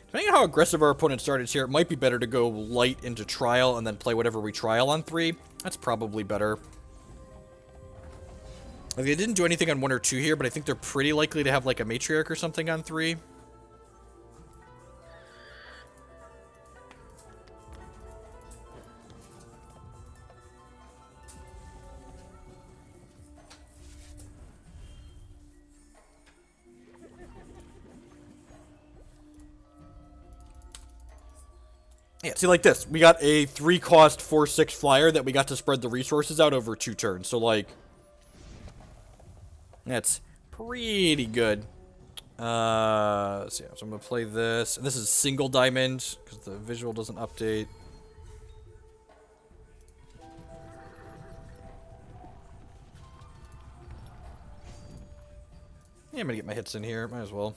Depending on how aggressive our opponent started here, it might be better to go light into Trial and then play whatever we Trial on 3. That's probably better. Like, they didn't do anything on 1 or 2 here, but I think they're pretty likely to have like a Matriarch or something on 3. Yeah, see, like this. We got a 3-cost 4/6 flyer that we got to spread the resources out over 2 turns. So, like, that's pretty good. So, yeah, so I'm going to play this. And this is single diamond, because the visual doesn't update. Yeah, I'm going to get my hits in here. Might as well.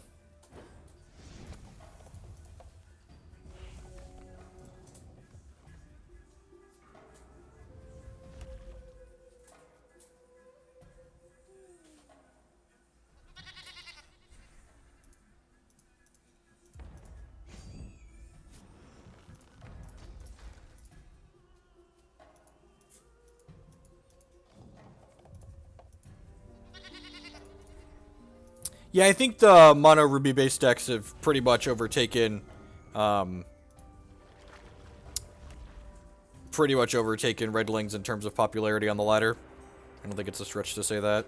Yeah, I think the mono ruby based decks have pretty much overtaken Redlings in terms of popularity on the ladder. I don't think it's a stretch to say that.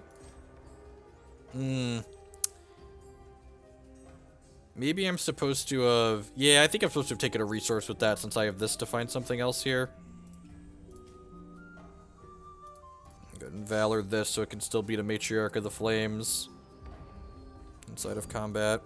Maybe I'm supposed to have... Yeah, I think I'm supposed to have taken a resource with that since I have this to find something else here. Go ahead and Valor this so it can still beat a Matriarch of the Flames inside of combat.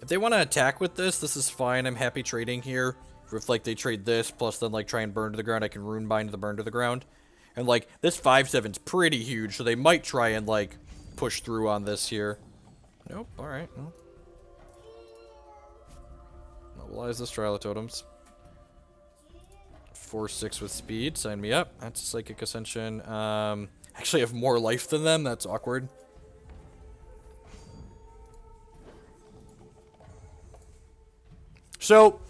If they want to attack with this, this is fine. I'm happy trading here. If, like, they trade this, plus then, like, try and burn to the ground, I can Runebind the burn to the ground. And, like, this 5/7's pretty huge, so they might try and, like, push through on this here. Nope, alright. Well. Mobilize this Trial of Totems. 4/6 with speed. Sign me up. That's a Psychic Ascension. Actually have more life than them. That's awkward. So,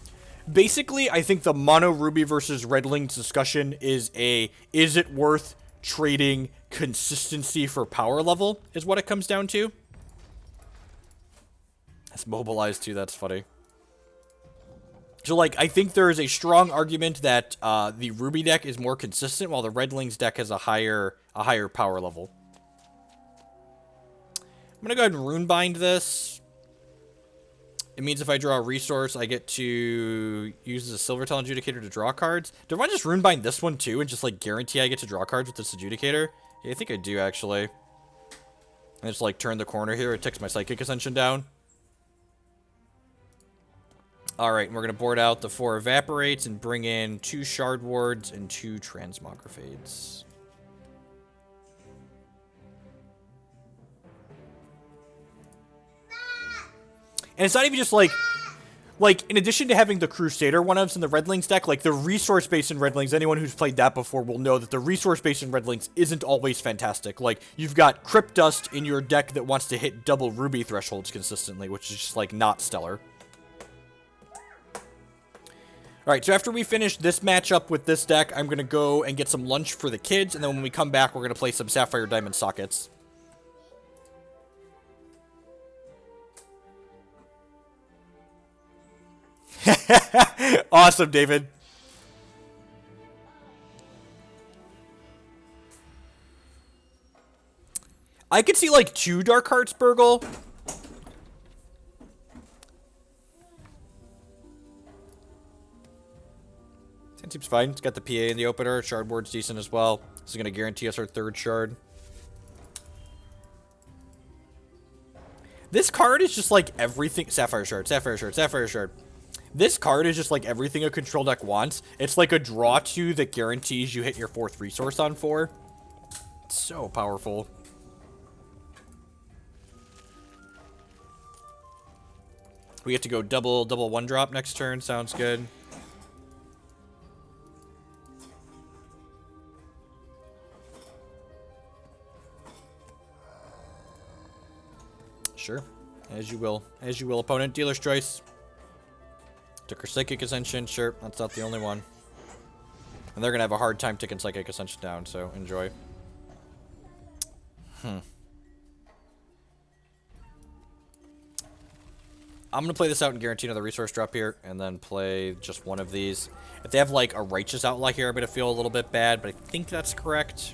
basically, I think the Mono Ruby versus Redlings discussion is it worth trading consistency for power level, is what it comes down to. That's mobilized too, that's funny. So, like, I think there is a strong argument that the Ruby deck is more consistent, while the Redlings deck has a higher power level. I'm gonna go ahead and Runebind this. It means if I draw a resource, I get to use the Silver Talon Adjudicator to draw cards. Do I want to just Runebind this one too and just, like, guarantee I get to draw cards with this Adjudicator? Yeah, I think I do, actually. And just, like, turn the corner here. It takes my Psychic Ascension down. Alright, and we're going to board out the 4 Evaporates and bring in 2 Shard Wards and 2 Transmogrifades. And it's not even just like, in addition to having the Crusader one-ofs in the Redlings deck, like, the resource base in Redlings, anyone who's played that before will know that the resource base in Redlings isn't always fantastic. Like, you've got Crypt Dust in your deck that wants to hit double Ruby thresholds consistently, which is just, like, not stellar. Alright, so after we finish this matchup with this deck, I'm going to go and get some lunch for the kids, and then when we come back, we're going to play some Sapphire Diamond Sockets. Awesome, David. I could see like 2 Dark Hearts Burgle. That seems fine. It's got the PA in the opener. Shard board's decent as well. This is going to guarantee us our 3rd shard. This card is just like everything. Sapphire Shard, Sapphire Shard, Sapphire Shard. This card is just like everything a control deck wants. It's like a draw 2 that guarantees you hit your 4th resource on 4. It's so powerful. We get to go double 1-drop next turn. Sounds good. Sure. As you will. As you will, opponent. Dealer's choice. Took her Psychic Ascension. Sure. That's not the only one. And they're going to have a hard time taking Psychic Ascension down, so enjoy. I'm going to play this out and guarantee another resource drop here, and then play just one of these. If they have, like, a Righteous Outlaw here, I'm going to feel a little bit bad, but I think that's correct.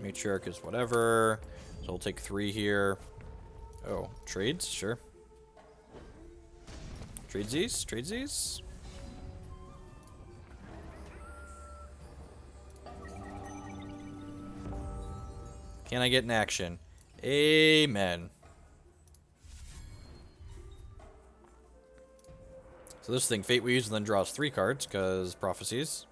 Matriarch is whatever. So we'll take 3 here. Oh, trades? Sure. Tradesies? Tradesies? Can I get an action? Amen. So this thing, Fate Weaves, and then draws 3 cards, because Prophecies.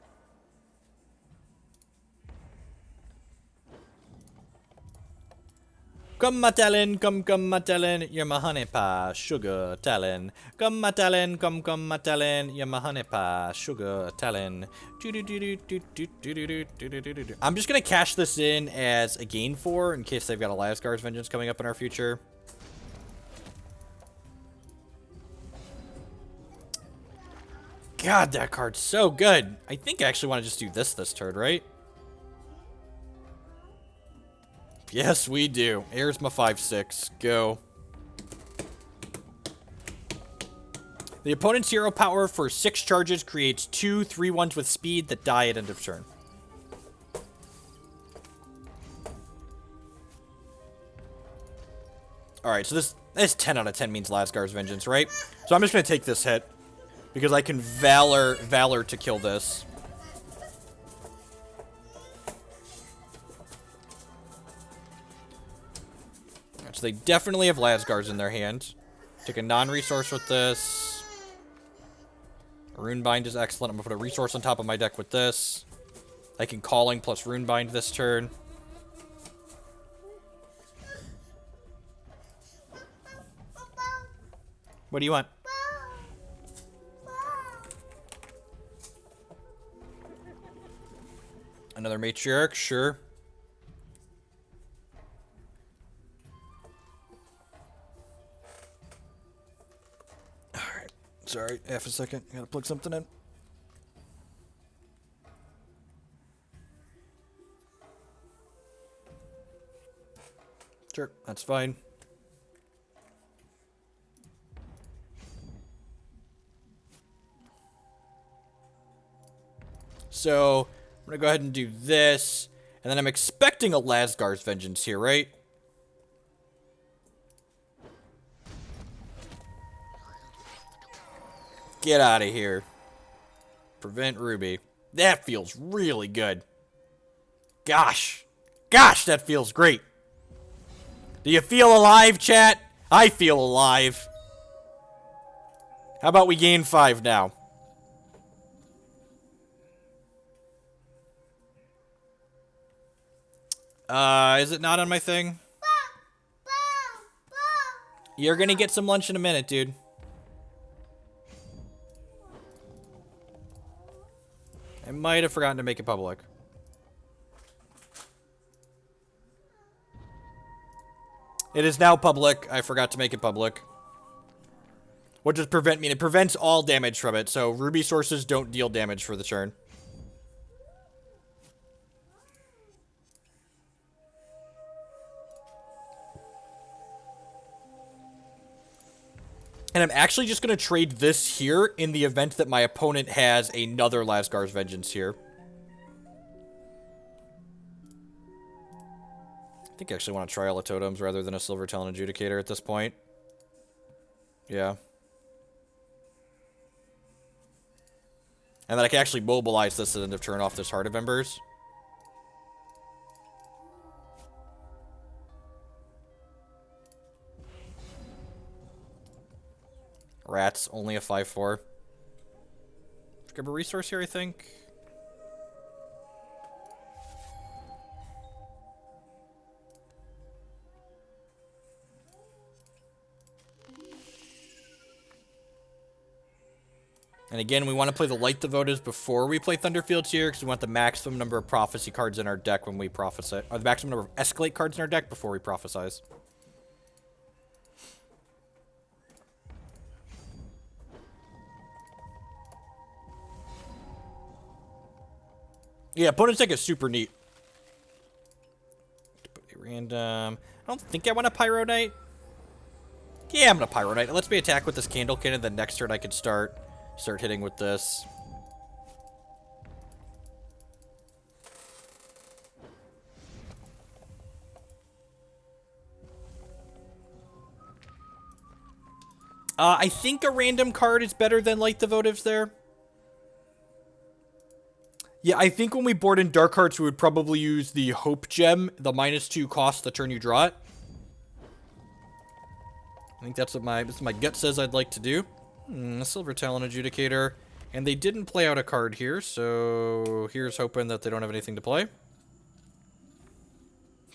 Come my Talon, come my Talon, you're my honey pie, sugar Talon. Come my Talon, come my Talon, you're my honey pie, sugar Talon. I'm just gonna cash this in as a gain 4 in case they've got a Lasgar's Vengeance coming up in our future. God, that card's so good. I think I actually want to just do this turn, right? Yes, we do. Here's my 5/6. Go. The opponent's hero power for 6 charges creates 2 3/1s with speed that die at end of turn. Alright, so this 10 out of 10 means Lasgar's Vengeance, right? So I'm just going to take this hit. Because I can Valor to kill this. So they definitely have Lasgar's in their hand. Take a non-resource with this. Runebind is excellent. I'm going to put a resource on top of my deck with this. I can Calling plus Runebind this turn. What do you want? Another Matriarch, sure. Alright, sorry, half a second. Gotta plug something in. Sure, that's fine. So, I'm gonna go ahead and do this, and then I'm expecting a Lasgar's Vengeance here, right? Get out of here. Prevent Ruby. That feels really good. Gosh, that feels great. Do you feel alive, chat? I feel alive. How about we gain 5 now? Is it not on my thing? You're gonna get some lunch in a minute, dude. I might have forgotten to make it public. It is now public. I forgot to make it public. What does prevent mean? It prevents all damage from it, so Ruby sources don't deal damage for the turn. And I'm actually just going to trade this here in the event that my opponent has another Lasgar's Vengeance here. I think I actually want a Trial of Totems rather than a Silver Talon Adjudicator at this point. Yeah. And then I can actually mobilize this at the end of turn off this Heart of Embers. Rats, only a 5/4. Grab a resource here, I think. And again, we want to play the Light the Votives before we play Thunderfield Seer, because we want the maximum number of Prophecy cards in our deck when we prophesy, or the maximum number of Escalate cards in our deck before we prophesize. Yeah, opponent's deck is super neat. Random. I don't think I want a Pyro Knight. Yeah, I'm gonna Pyro Knight. It lets me attack with this Candlekin, and then next turn I could start hitting with this. I think a random card is better than Light the Votives there. Yeah, I think when we board in Dark Hearts, we would probably use the Hope Gem, the -2 cost the turn you draw it. I think that's what my gut says I'd like to do. A Silver Talon Adjudicator. And they didn't play out a card here, so here's hoping that they don't have anything to play.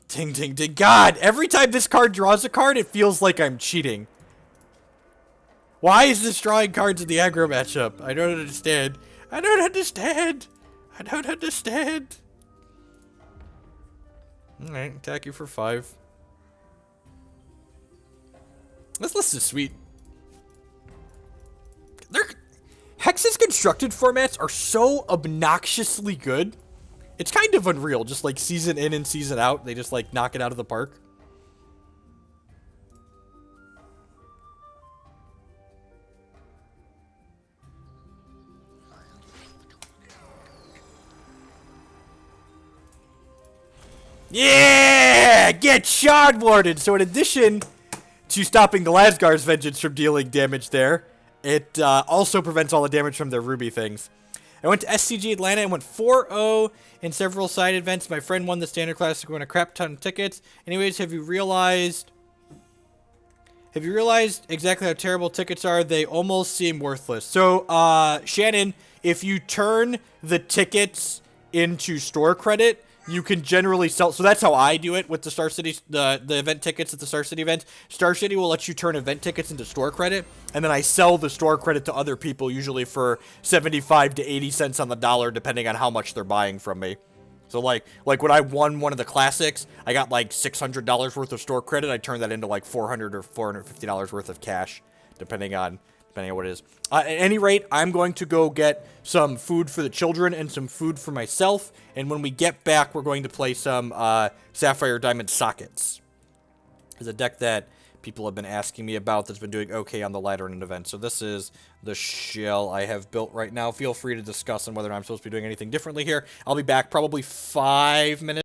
Ding, ding, ding. God, every time this card draws a card, it feels like I'm cheating. Why is this drawing cards in the aggro matchup? I don't understand. I don't understand. I don't understand. Alright, attack you for 5. This list is sweet. Hex's constructed formats are so obnoxiously good. It's kind of unreal, just like season in and season out. They just like knock it out of the park. Yeah! Get Shard Warded! So in addition to stopping the Lasgar's Vengeance from dealing damage there, it also prevents all the damage from their Ruby things. I went to SCG Atlanta and went 4-0 in several side events. My friend won the Standard Classic, won a crap ton of tickets. Anyways, have you realized exactly how terrible tickets are? They almost seem worthless. So, Shannon, if you turn the tickets into store credit, you can generally sell. So that's how I do it with the Star City, the event tickets at the Star City event. Star City will let you turn event tickets into store credit, and then I sell the store credit to other people, usually for 75 to 80 cents on the dollar, depending on how much they're buying from me. So like when I won one of the classics, I got like $600 worth of store credit. I turned that into like $400 or $450 worth of cash, depending on what it is. At any rate, I'm going to go get some food for the children and some food for myself. And when we get back, we're going to play some Sapphire Diamond Sockets. It's a deck that people have been asking me about that's been doing okay on the ladder in an event. So this is the shell I have built right now. Feel free to discuss on whether I'm supposed to be doing anything differently here. I'll be back probably 5 minutes.